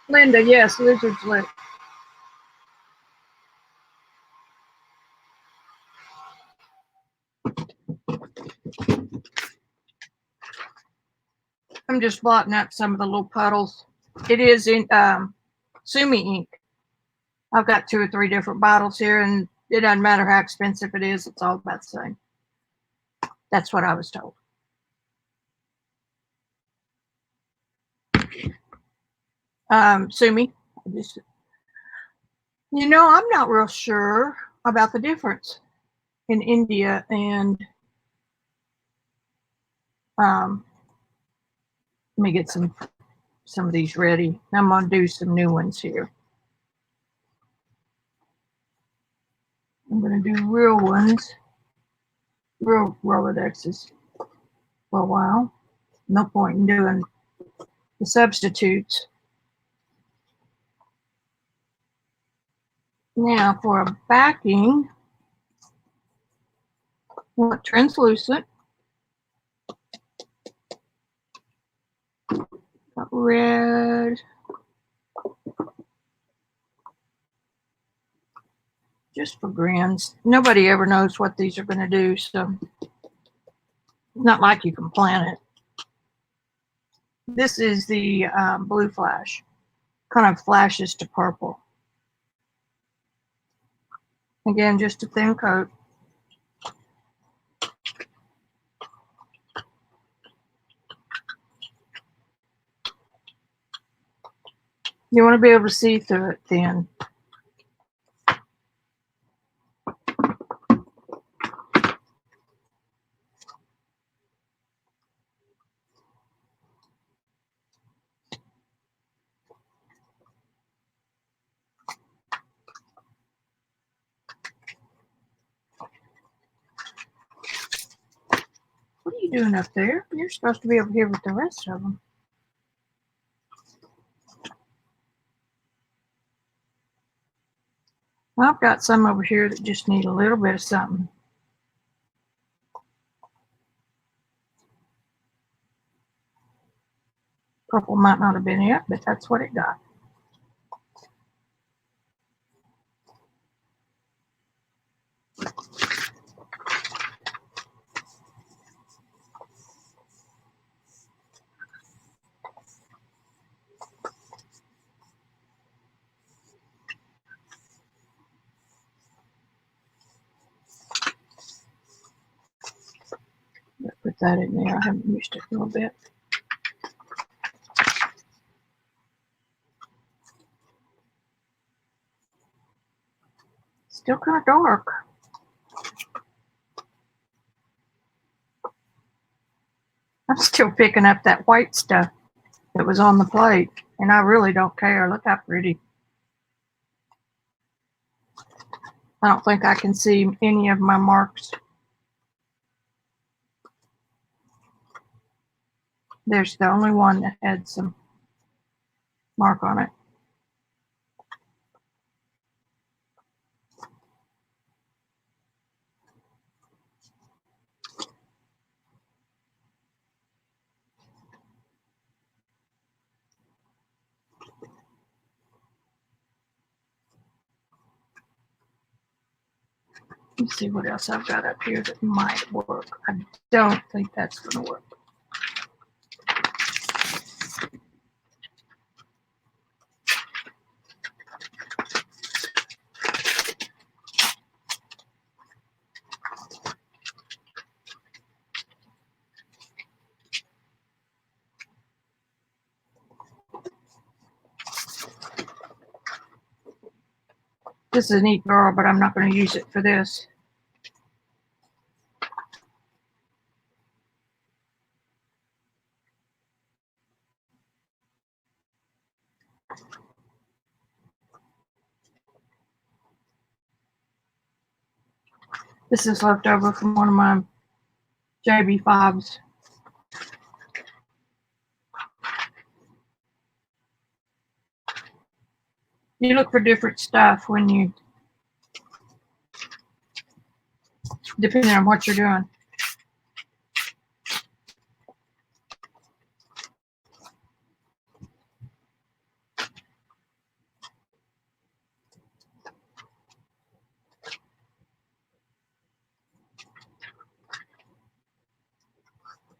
Linda, yes, lizard's lip. I'm just blotting out some of the little puddles. It is in Sumi ink. I've got 2 or 3 different bottles here, and it doesn't matter how expensive it is. It's all about the same. That's what I was told. Sumi, I'm not real sure about the difference in India and let me get some of these ready. I'm gonna do some new ones here. I'm gonna do real ones, real Rolodexes for a while. No point in doing the substitutes. Now for a backing, I want translucent. Got red. Just for grins. Nobody ever knows what these are going to do, so it's not like you can plan it. This is the blue flash. Kind of flashes to purple. Again, just a thin coat. You want to be able to see through it thin. What are you doing up there? You're supposed to be over here with the rest of them. I've got some over here that just need a little bit of something. Purple might not have been it, but that's what it got. Put that in there. I haven't used it in a little bit. Still kind of dark. I'm still picking up that white stuff that was on the plate, and I really don't care. Look how pretty. I don't think I can see any of my marks. There's the only one that had some mark on it. Let's see what else I've got up here that might work. I don't think that's going to work. This is a neat girl, but I'm not going to use it for this. This is left over from one of my JB5s. You look for different stuff when you, depending on what you're doing.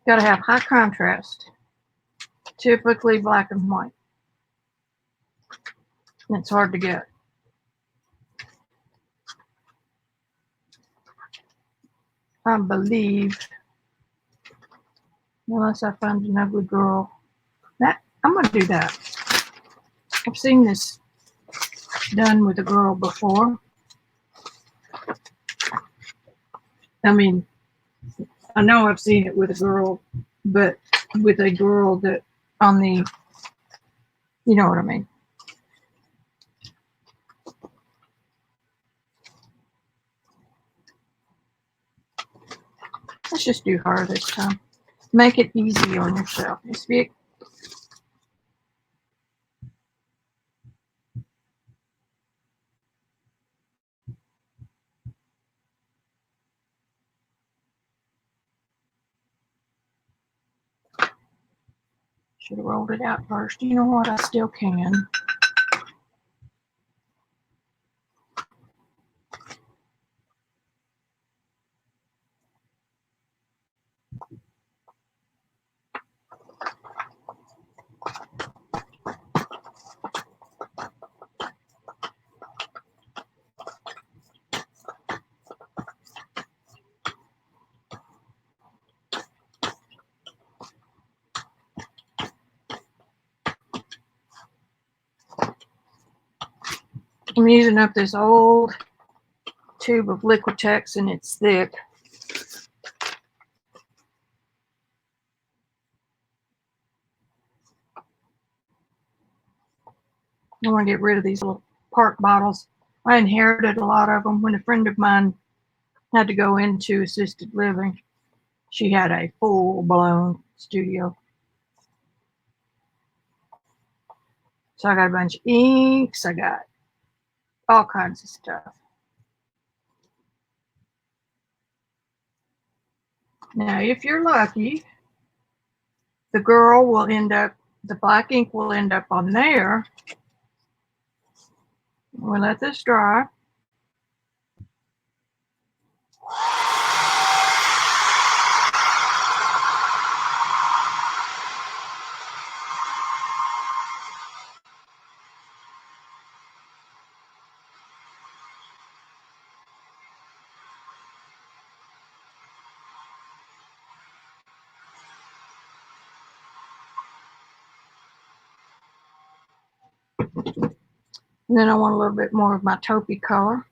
Got to have high contrast, typically black and white. And it's hard to get. I believe, unless I find an ugly girl, that I'm going to do that. I've seen this done with a girl before. I mean, I know I've seen it with a girl, but with a girl that on the, you know what I mean. Let's just do her this time. Make it easy on yourself. Miss Vic. Should have rolled it out first. You know what? I still can. I'm using up this old tube of Liquitex, and it's thick. I want to get rid of these little park bottles. I inherited a lot of them when a friend of mine had to go into assisted living. She had a full-blown studio. So I got a bunch of inks. I got all kinds of stuff. Now, if you're lucky, the black ink will end up on there. We'll let this dry. And then I want a little bit more of my taupey color.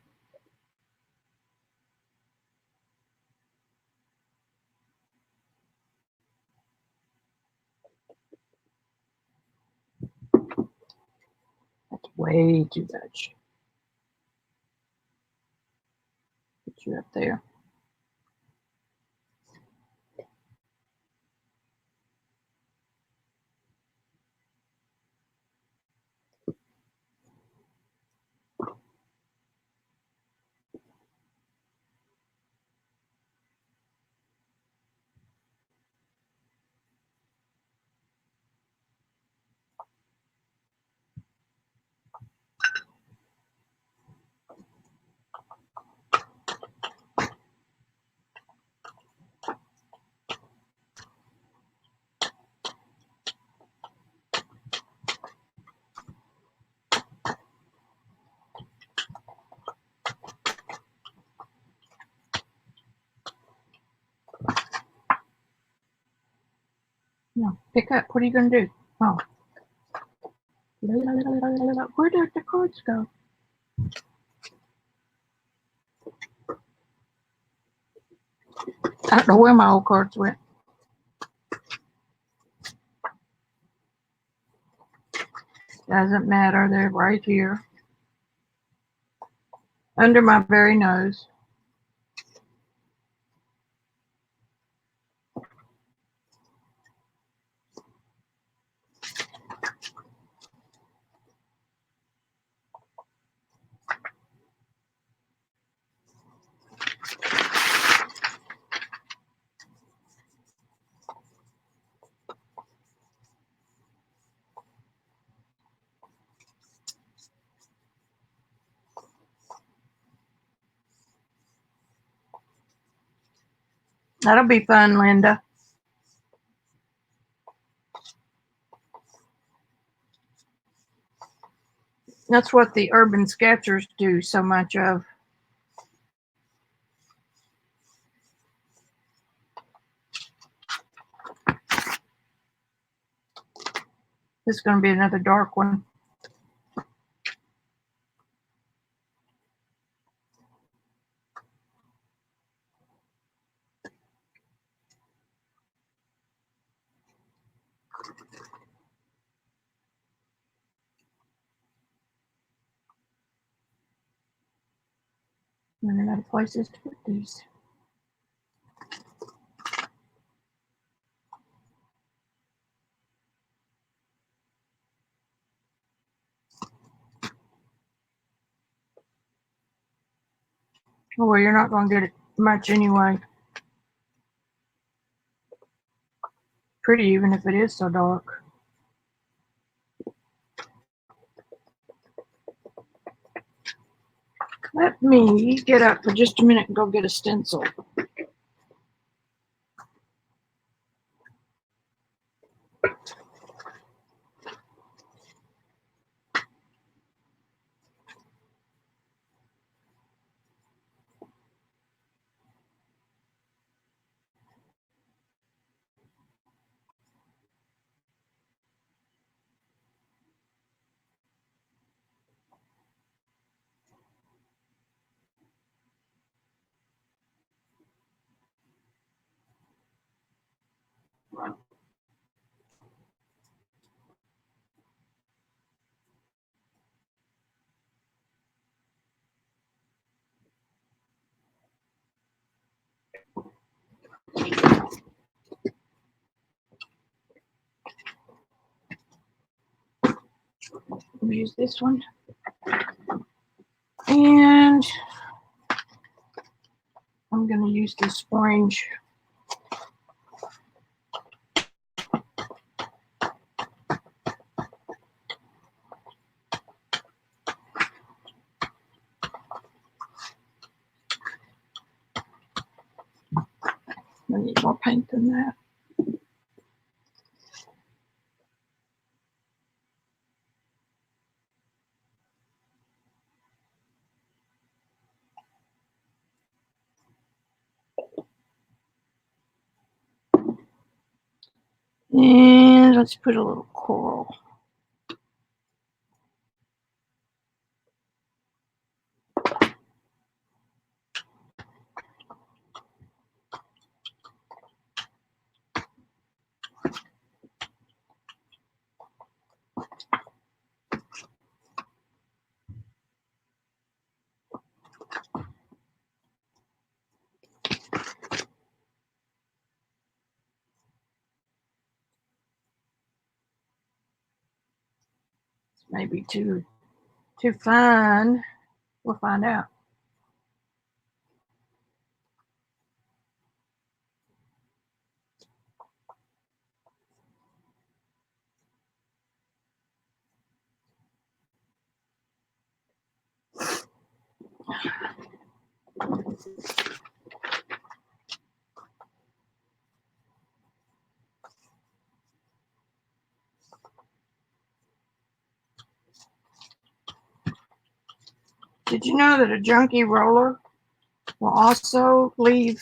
That's way too much. Put you up there. No, pick up. What are you going to do? Oh. Where did the cards go? I don't know where my old cards went. Doesn't matter. They're right here. Under my very nose. That'll be fun, Linda. That's what the urban sketchers do so much of. This is going to be another dark one. Running out of places to put these. Oh, well, you're not going to get it much anyway. Pretty even if it is so dark. Let me get up for just a minute and go get a stencil. Let me use this one. I'm going to use this orange. I need more paint than that. And let's put a little coral. Maybe too fine. We'll find out. Did you know that a junky roller will also leave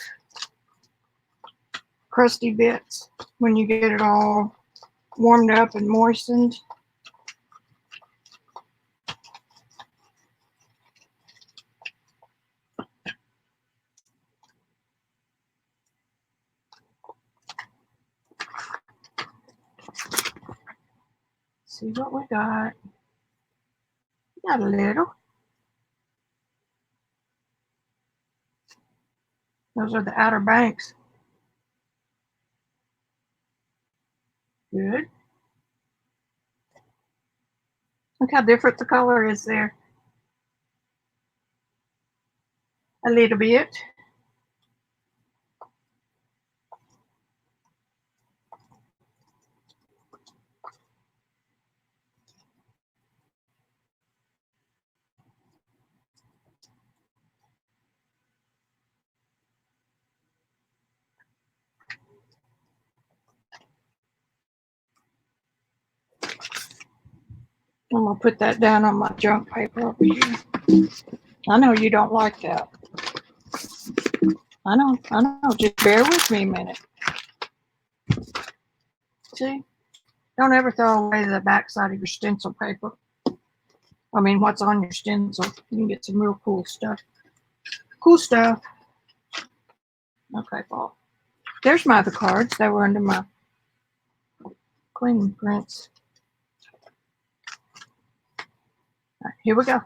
crusty bits when you get it all warmed up and moistened? See what we got. We got a little. Those are the outer banks. Good. Look how different the color is there. A little bit. I'm going to put that down on my junk paper over here. I know you don't like that. I know. Just bear with me a minute. See? Don't ever throw away the backside of your stencil paper. I mean, what's on your stencil. You can get some real cool stuff. Cool stuff. Okay, Paul. There's my other cards. They were under my cleaning prints. All right, here we go.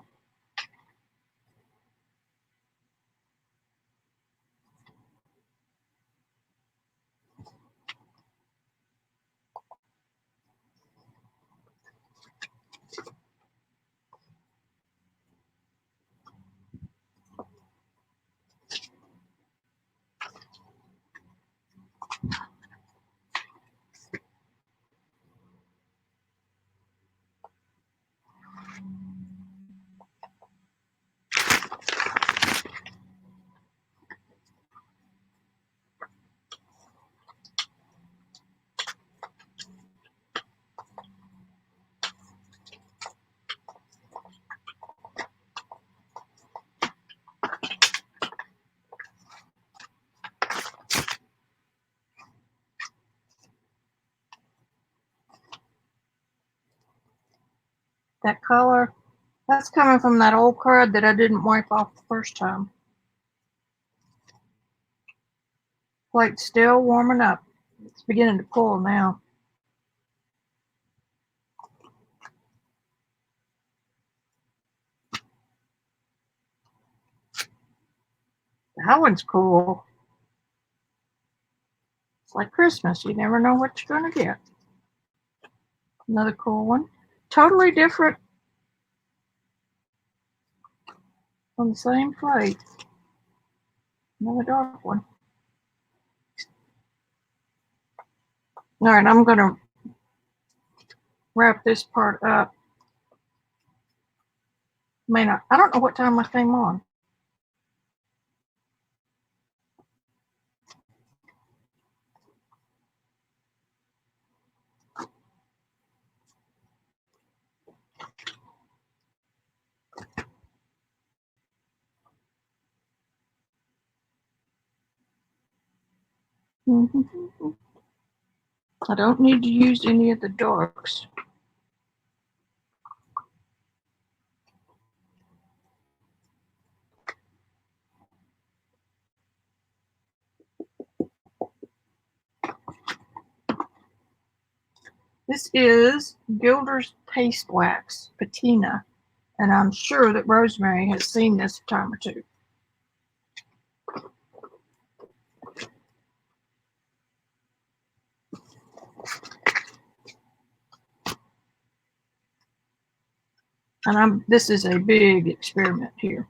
That color, that's coming from that old card that I didn't wipe off the first time. Plate's still warming up. It's beginning to cool now. That one's cool. It's like Christmas. You never know what you're going to get. Another cool one. Totally different on the same plate. Another dark one. All right, I'm going to wrap this part up. Man, I don't know what time I came on. I don't need to use any of the darks. This is Gilder's Paste Wax Patina, and I'm sure that Rosemary has seen this a time or two. And this is a big experiment here.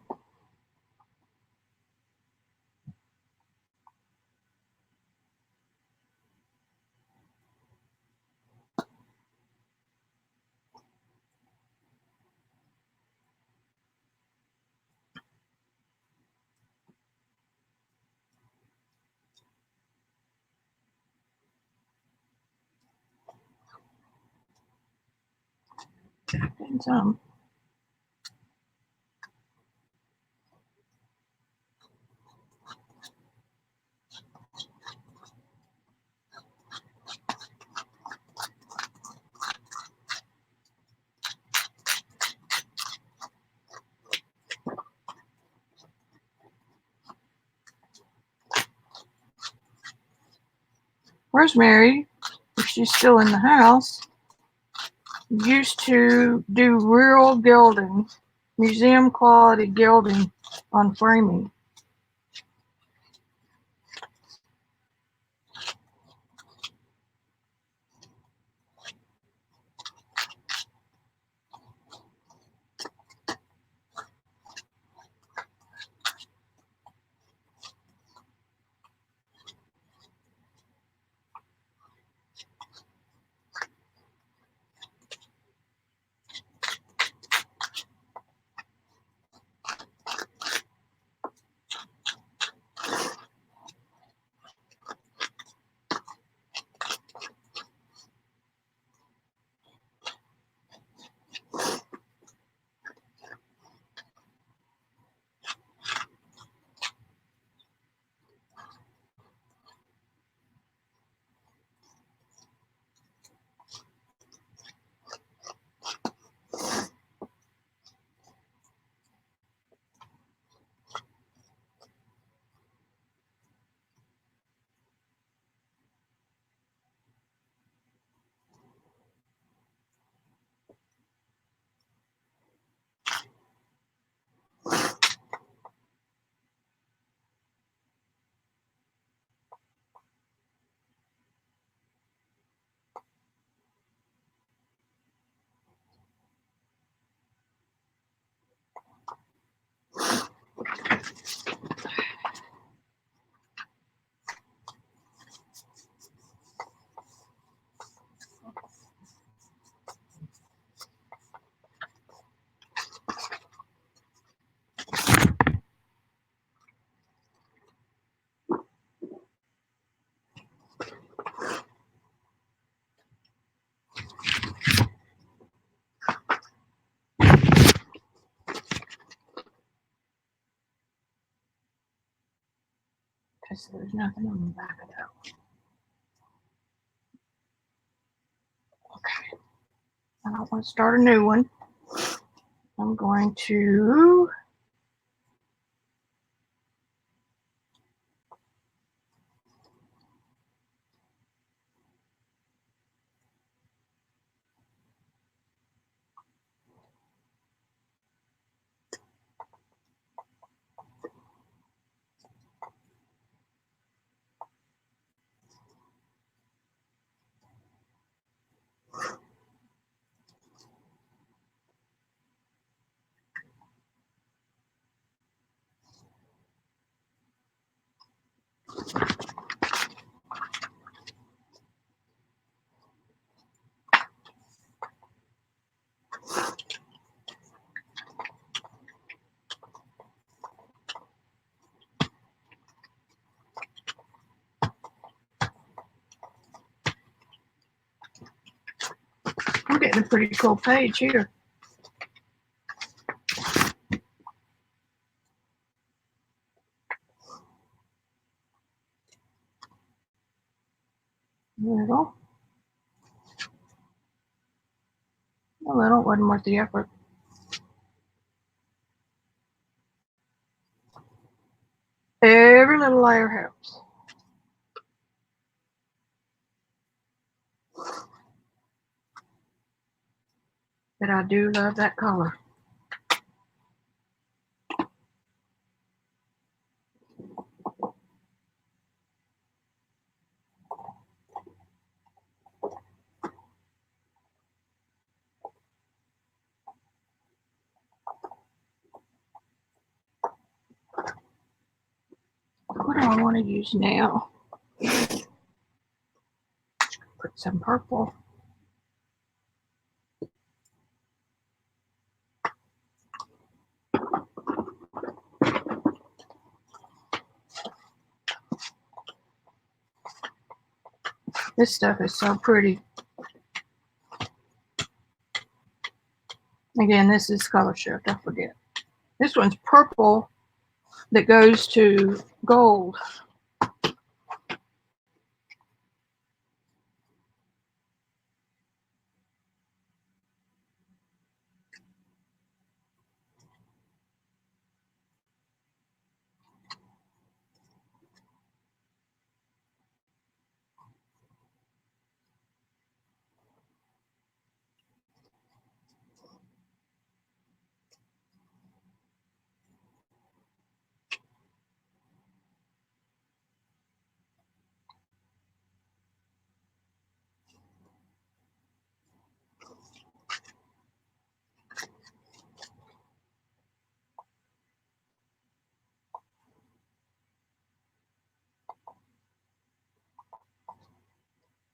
And Rosemary, if she's still in the house, used to do real gilding, museum quality gilding on framing. Okay, so there's nothing on the back of that one. Okay. I don't want to start a new one. I'm going to I'm getting a pretty cool page here. Little. A little, wasn't worth the effort. Every little layer helps. But I do love that color. What do I want to use now? Put some purple. This stuff is so pretty. Again, this is color shift, I forget. This one's purple that goes to gold.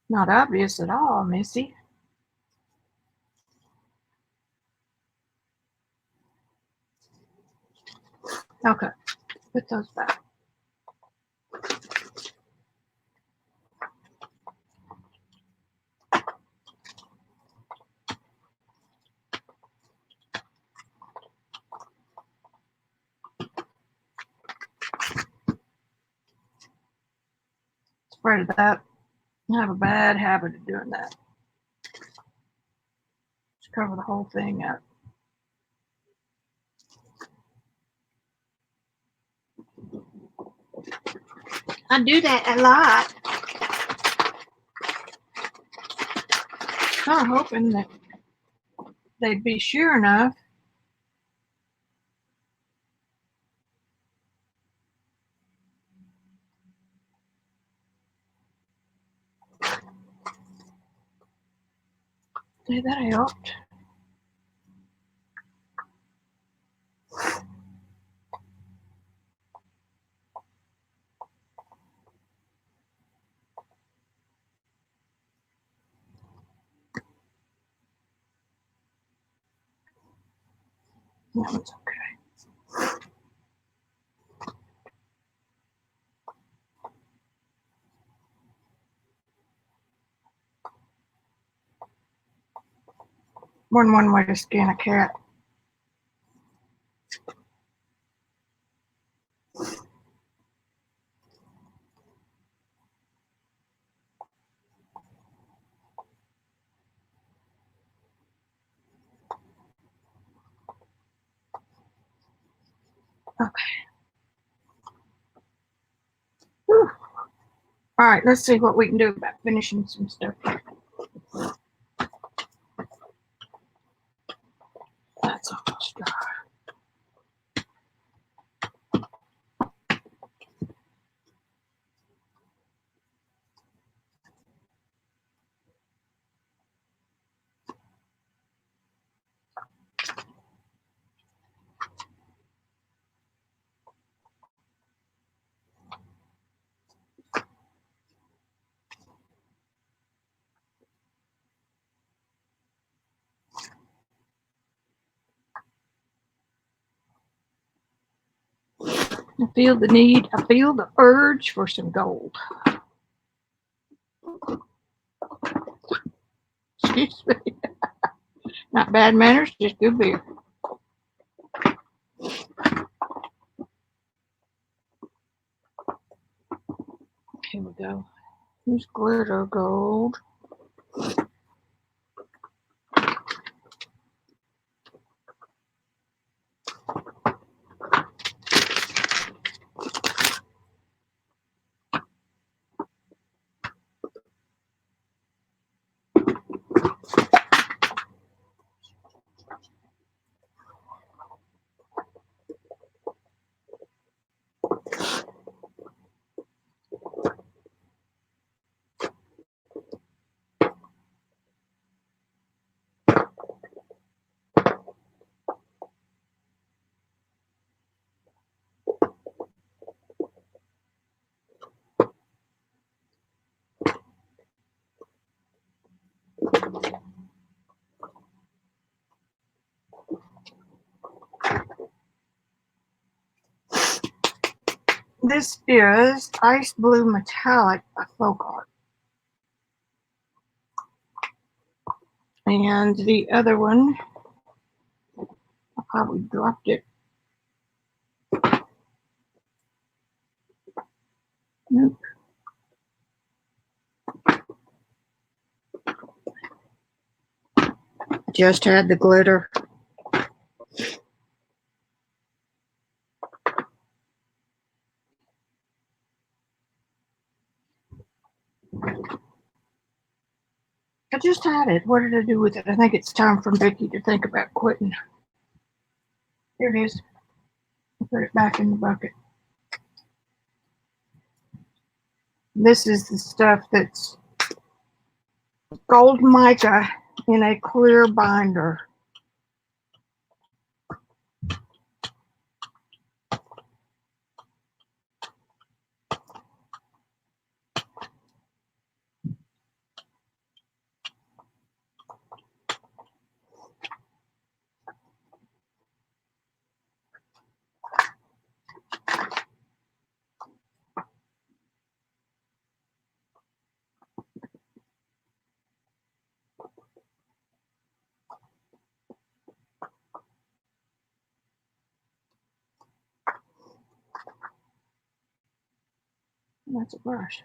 Not obvious at all, Missy. Okay, put those back. Spread of that. I have a bad habit of doing that. Just cover the whole thing up. I do that a lot. Kind of hoping that they'd be sure enough. See, that helped. That one's okay. More than one way to skin a cat. Okay. Whew. All right, let's see what we can do about finishing some stuff. That's almost dry. I feel the need, I feel the urge for some gold. Excuse me. Not bad manners, just good beer. Here we go. Here's glitter gold. This is Ice Blue Metallic by Folk Art. And the other one, I probably dropped it. Nope. Just had the glitter. I just had it. What did I do with it? I think it's time for Vicki to think about quitting. Here it is. I'll put it back in the bucket. This is the stuff that's gold mica in a clear binder. That's a brush.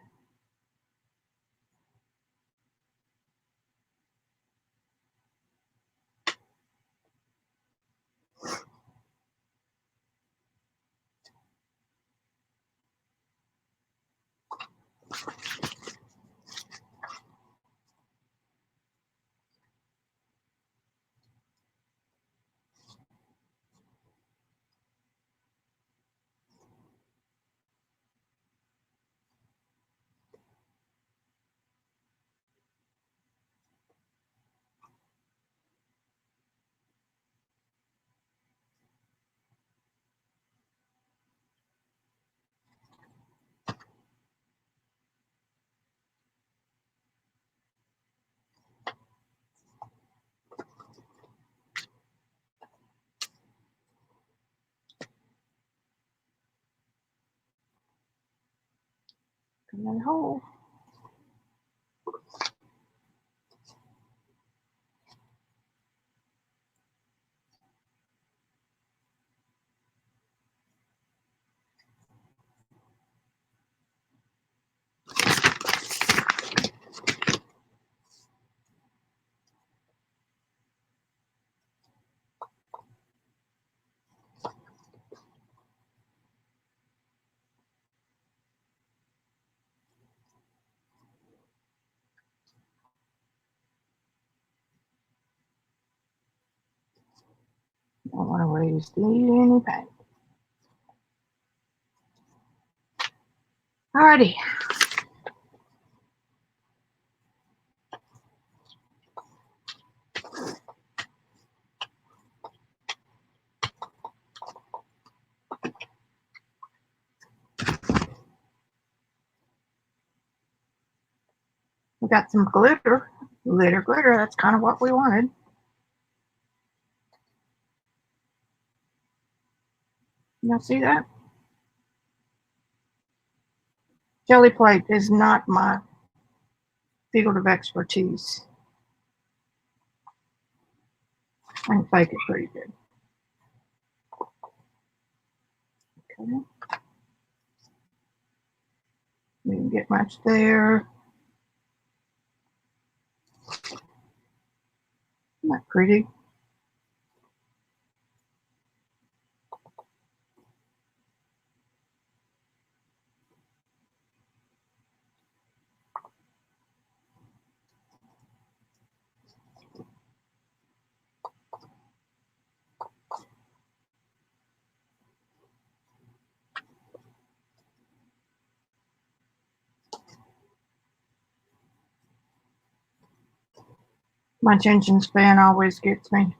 In that hole. Don't want to waste any paint. Alrighty. We got some glitter. Glitter, glitter. That's kind of what we wanted. Y'all see that? Jelly plate is not my field of expertise. I can fake it pretty good. Okay. We didn't get much there. Isn't that pretty? My attention span always gets me.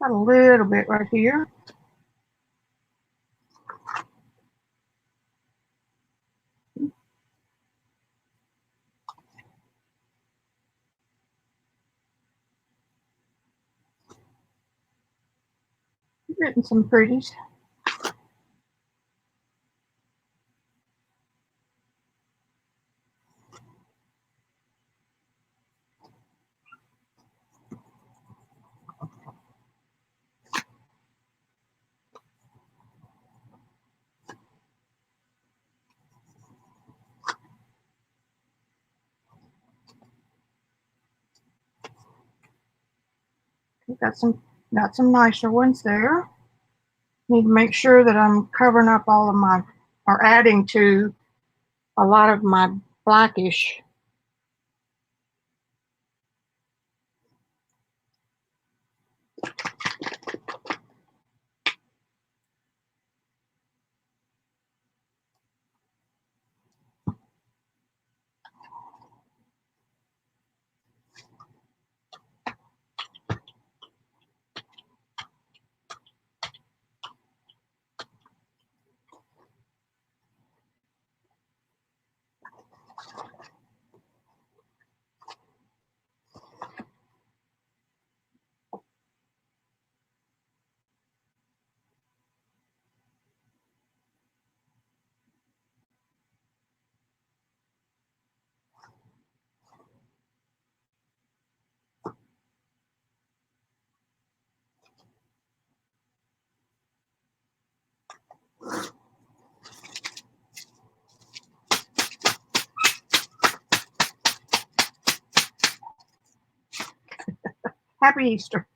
Got a little bit right here. Getting some pretties. Got some nicer ones there. Need to make sure that I'm covering up all of my, or adding to a lot of my blackish. Happy Easter.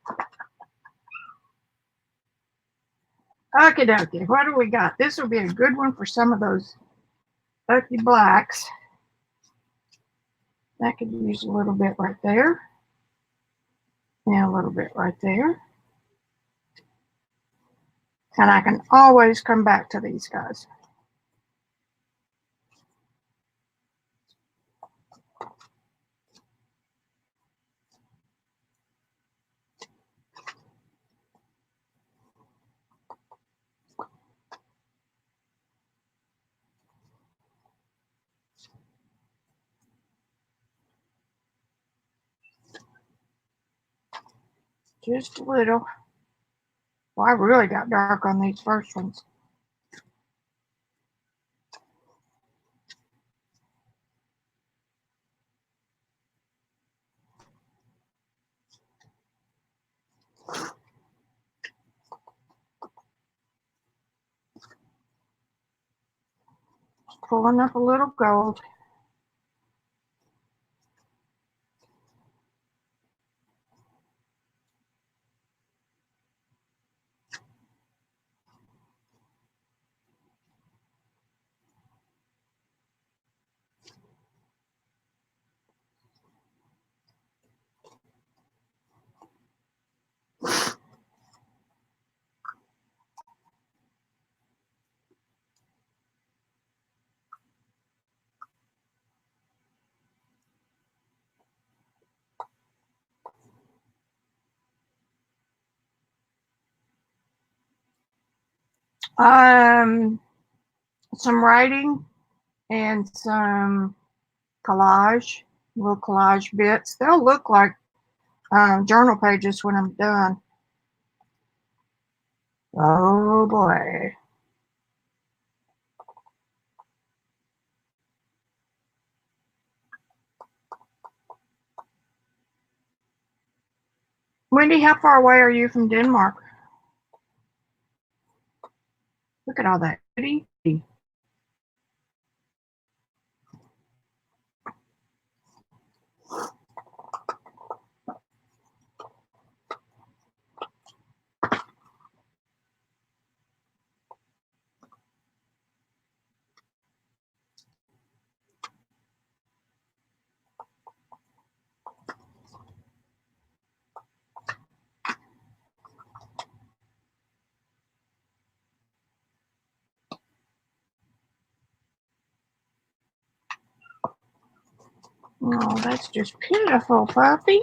Okie dokie, what do we got? This will be a good one for some of those ugly blacks. That could use a little bit right there. And a little bit right there. And I can always come back to these guys. Just a little. Well, I really got dark on these first ones. Pulling up a little gold. Some writing and some collage Little collage bits. They'll look like journal pages when I'm done. Oh boy. Wendy, how far away are you from Denmark? Look at all that goodie. Oh, that's just pitiful, puppy.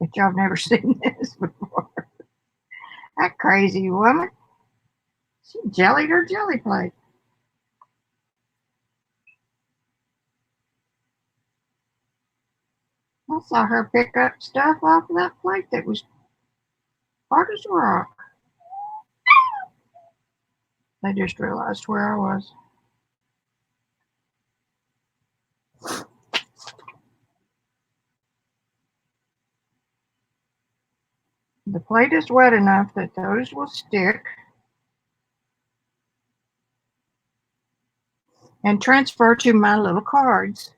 But y'all have never seen this before. That crazy woman. She jellied her jelly plate. I saw her pick up stuff off of that plate that was hard as a rock. I just realized where I was. The plate is wet enough that those will stick and transfer to my little cards.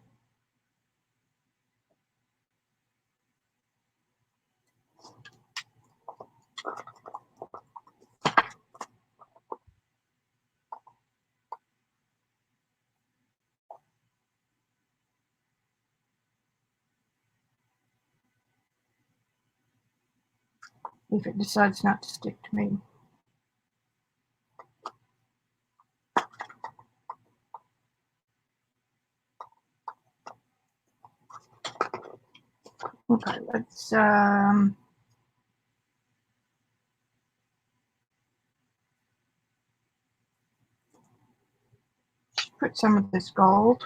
If it decides not to stick to me. Okay, let's put some of this gold.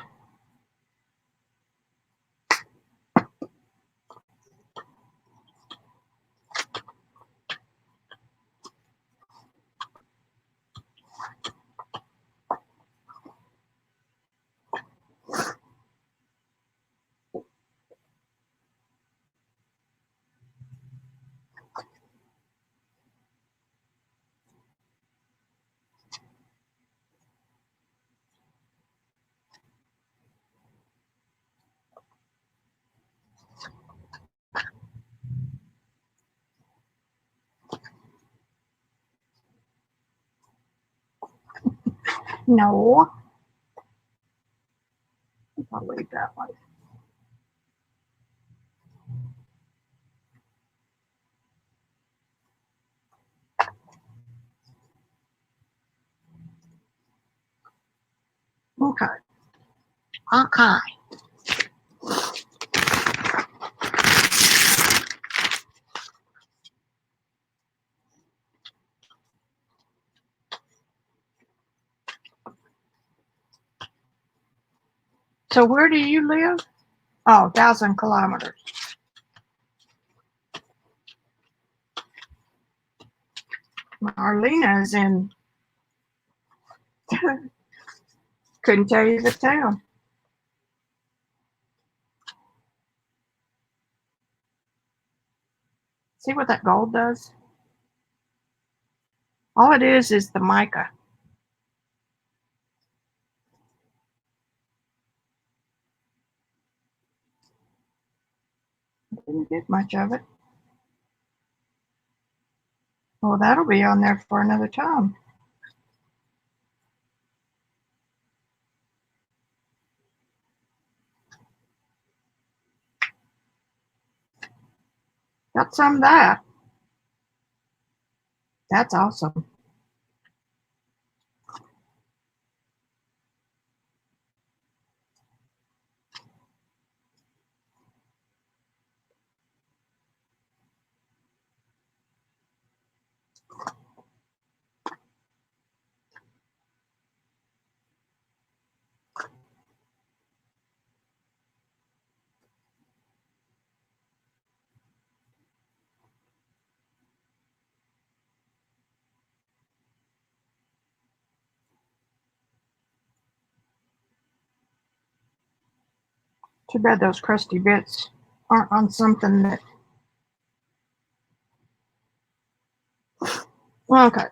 No, I'll leave that one. Okay. Okay. So where do you live? Oh, 1,000 kilometers. Marlena's in, couldn't tell you the town. See what that gold does? All it is the mica. Didn't get much of it. Well, that'll be on there for another time. Got some of that. That's awesome. Too bad those crusty bits aren't on something that. Okay.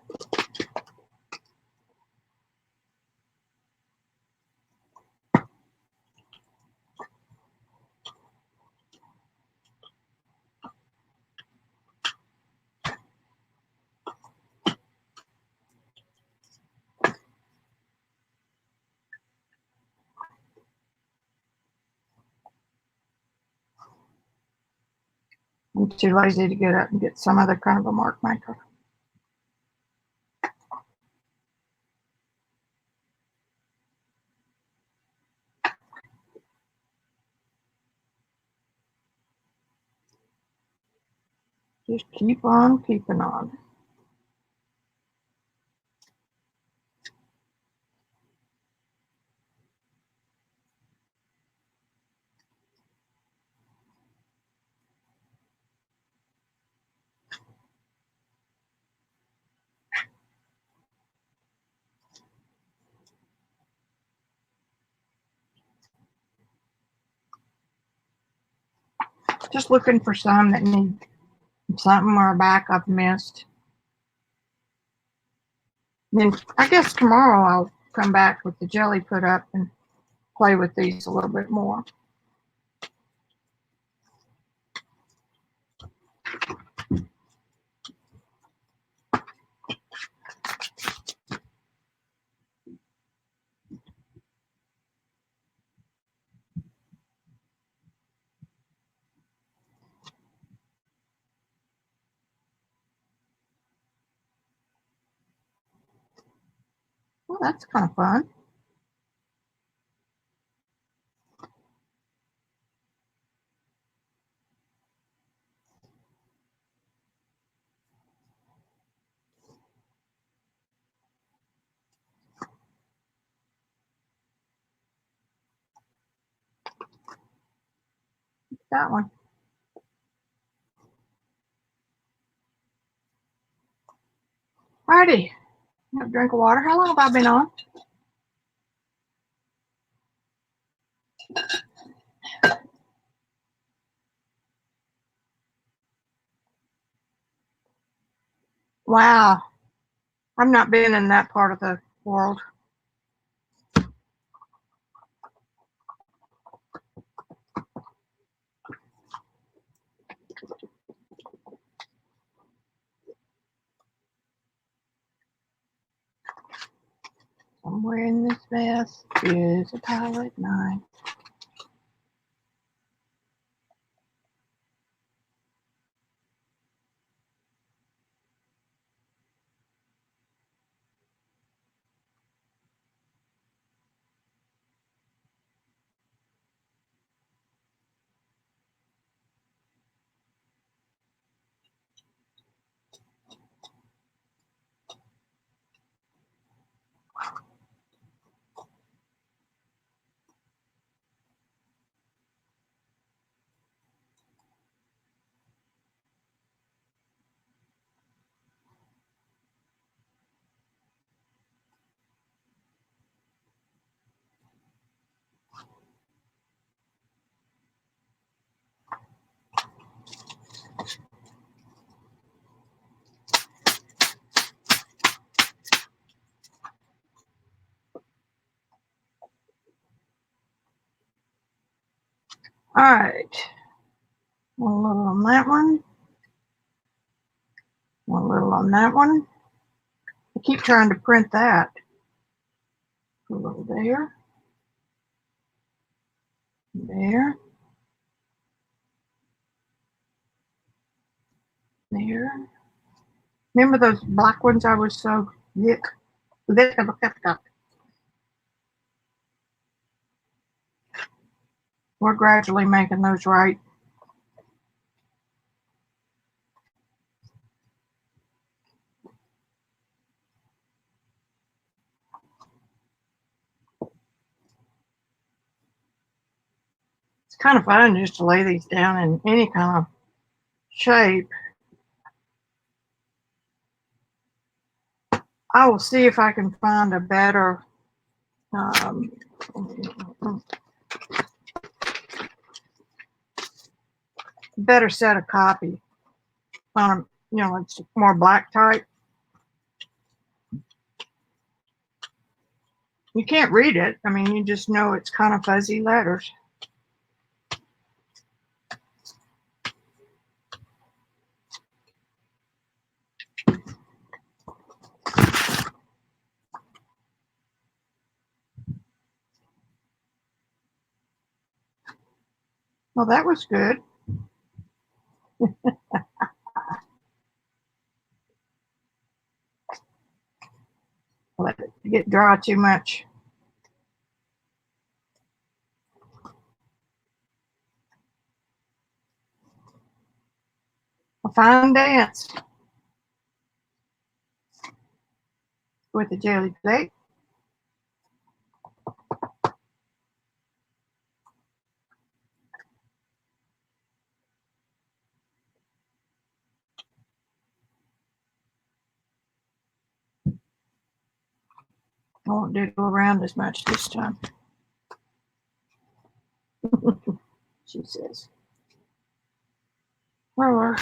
I'm too lazy to get up and get some other kind of a mark maker. Just keep on keeping on. Just looking for some that need something or a back I've missed. Then I guess tomorrow I'll come back with the jelly put up and play with these a little bit more. Well, that's kind of fun. That one. Alrighty. Have a drink of water. How long have I been on? Wow. I've not been in that part of the world. Somewhere in this mess is a palette knife. All right. One little on that one. One little on that one. I keep trying to print that. A little there. There. There. Remember those black ones I was so yick? We're gradually making those right. It's kind of fun just to lay these down in any kind of shape. I will see if I can find a better better set of copy. It's more black type. You can't read it. I mean, you just know it's kind of fuzzy letters. Well, that was good. Let it get dry too much. A fine dance with the jelly plate. I won't do go around as much this time. She says. Well,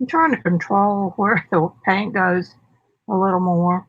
I'm trying to control where the paint goes a little more.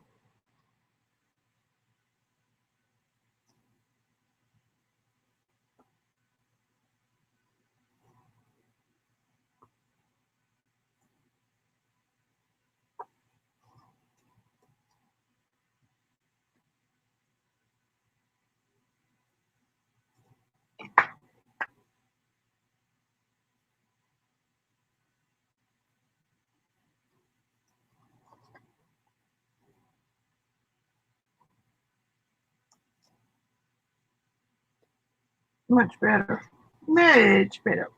Much better. Much better.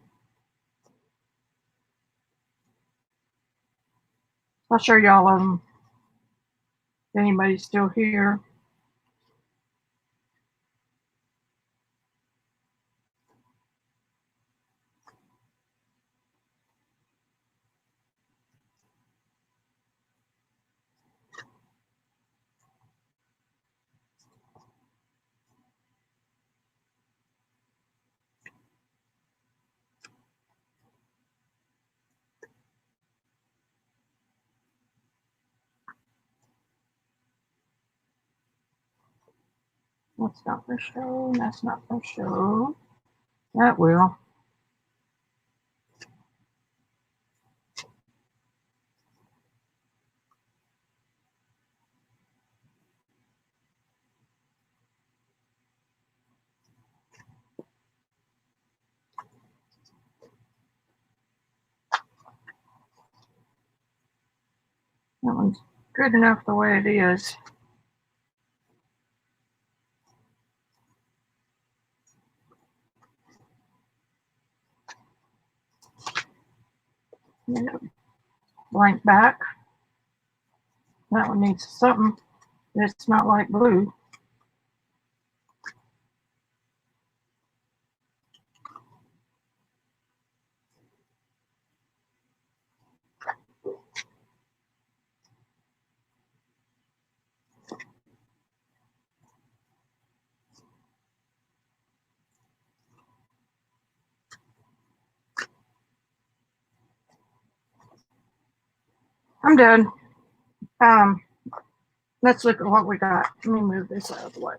I'll show y'all of them if anybody's still here. That's not for show. That's not for show. That will. That one's good enough the way it is. Yeah. Blank back. That one needs something that's not like blue. I'm done. Let's look at what we got. Let me move this out of the way.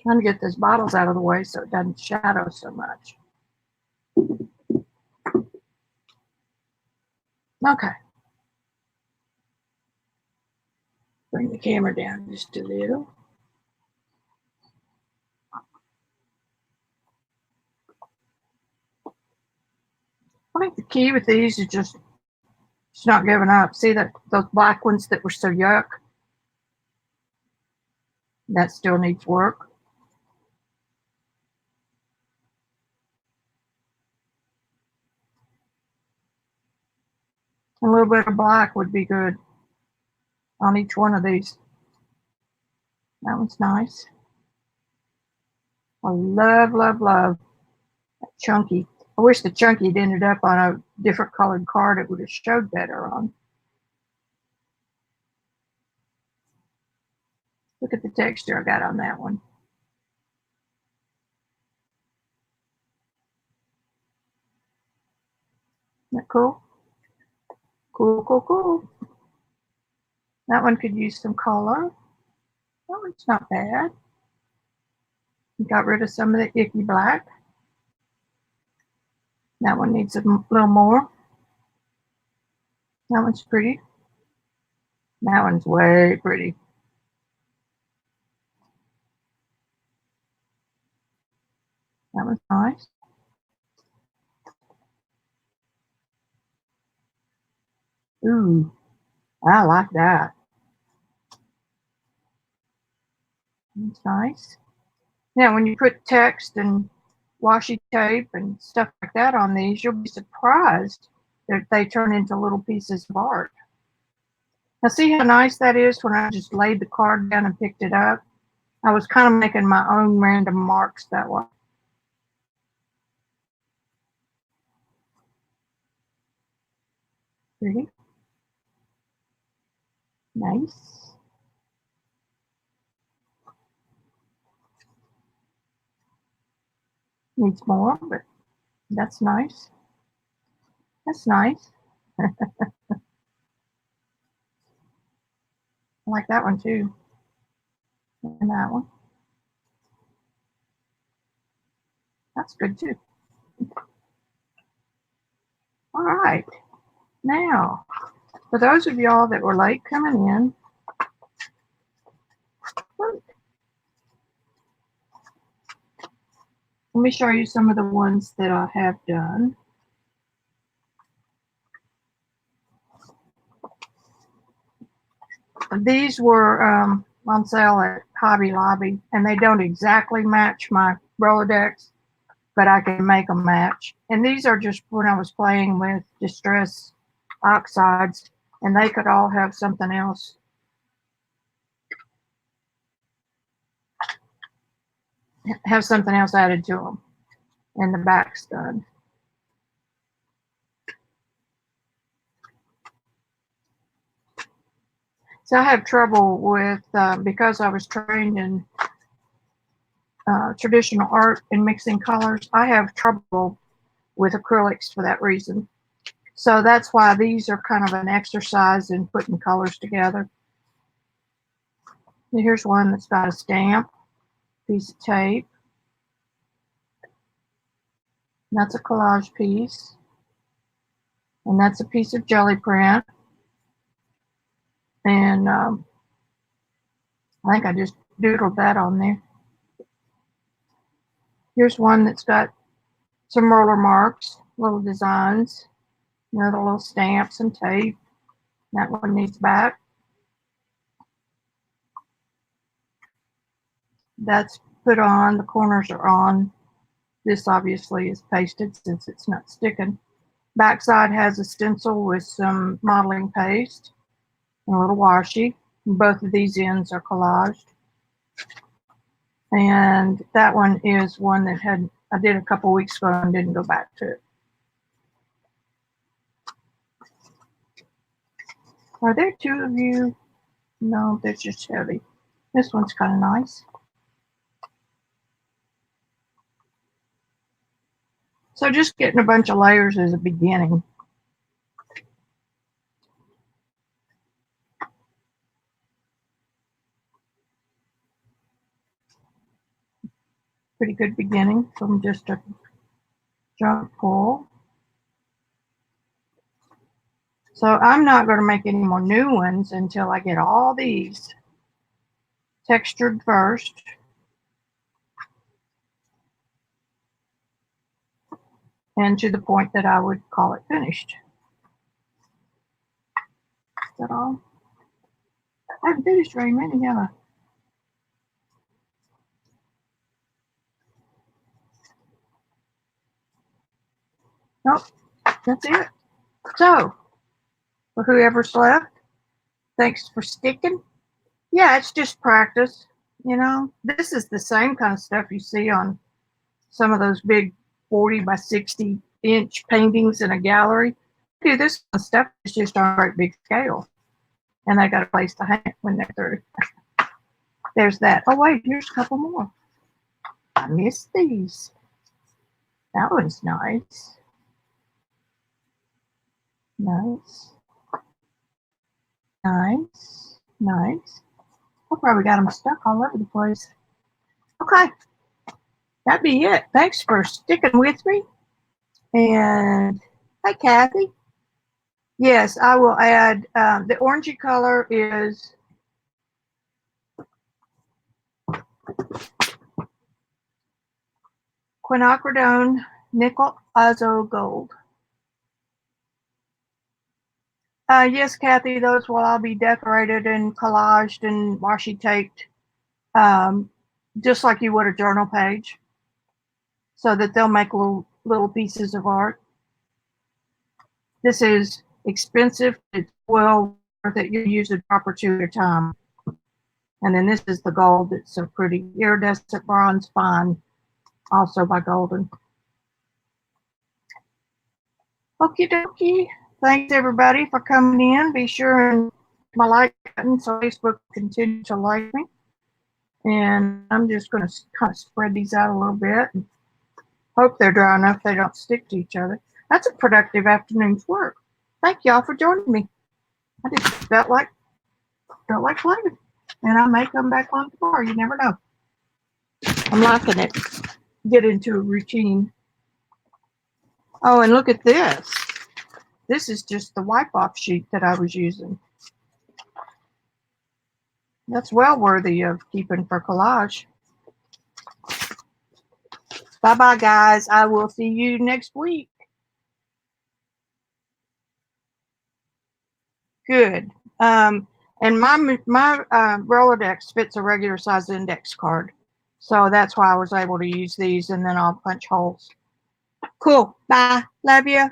Trying to get those bottles out of the way so it doesn't shadow so much. Okay. Bring the camera down just a little. I think the key with these is just not giving up. See that those black ones that were so yuck? That still needs work. A little bit of black would be good on each one of these. That one's nice. I love, love, love that chunky. I wish the chunky had ended up on a different colored card. It would have showed better on. Look at the texture I got on that one. Isn't that cool? Cool, cool, cool. That one could use some color. That one's not bad. Got rid of some of the icky black. That one needs a little more. That one's pretty. That one's way pretty. That one's nice. Ooh, I like that. That's nice. Now, when you put text and washi tape and stuff like that on these, you'll be surprised that they turn into little pieces of art. Now, see how nice that is when I just laid the card down and picked it up? I was kind of making my own random marks that way. Pretty. Nice. Needs more, but that's nice. That's nice. I like that one too. And that one. That's good too. All right. Now, for those of y'all that were late coming in, let me show you some of the ones that I have done. These were on sale at Hobby Lobby, and they don't exactly match my Rolodex, but I can make them match. And these are just when I was playing with distress oxides, and they could all have something else. Have something else added to them, and the back's done. So I have trouble with, because I was trained in traditional art and mixing colors, I have trouble with acrylics for that reason. So that's why these are kind of an exercise in putting colors together. And here's one that's got a stamp, piece of tape. And that's a collage piece. And that's a piece of jelly print. And I think I just doodled that on there. Here's one that's got some roller marks, little designs, the little stamps and tape. That one needs back. That's put on, the corners are on. This obviously is pasted since it's not sticking. Backside has a stencil with some modeling paste and a little washi. Both of these ends are collaged. And that one is one that I did a couple weeks ago and didn't go back to it. Are there two of you? No, they're just heavy. This one's kind of nice. So just getting a bunch of layers is a beginning. Pretty good beginning from just a jump pull. So I'm not going to make any more new ones until I get all these textured first. And to the point that I would call it finished. Is that all? I haven't finished very many, have I? Nope, that's it. So, for whoever's left, thanks for sticking. Yeah, it's just practice. You know, this is the same kind of stuff you see on some of those big 40 by 60 inch paintings in a gallery. Dude, this kind of stuff is just on a great big scale. And they got a place to hang it when they're through. There's that. Oh, wait, here's a couple more. I missed these. That one's nice. Nice. Nice. Nice. I probably got them stuck all over the place. Okay. That'd be it. Thanks for sticking with me. And hi, Kathy. Yes, I will add, the orangey color is quinacridone nickel azo gold. Yes, Kathy, those will all be decorated and collaged and washi taped, just like you would a journal page, so that they'll make little pieces of art. This is expensive. It's well worth it. You use a drop or two at a time. And then this is the gold. It's so pretty. Iridescent bronze fine, also by Golden. Okie dokie. Thanks everybody for coming in. Be sure and hit my like button so Facebook continue to like me. And I'm just going to kind of spread these out a little bit and hope they're dry enough they don't stick to each other. That's a productive afternoon's work. Thank y'all for joining me. I just felt like playing. And I may come back on tomorrow. You never know. I'm liking it. Get into a routine. Oh, and look at this. This is just the wipe-off sheet that I was using. That's well worthy of keeping for collage. Bye-bye, guys. I will see you next week. Good. And my Rolodex fits a regular size index card. So that's why I was able to use these, and then I'll punch holes. Cool. Bye. Love you.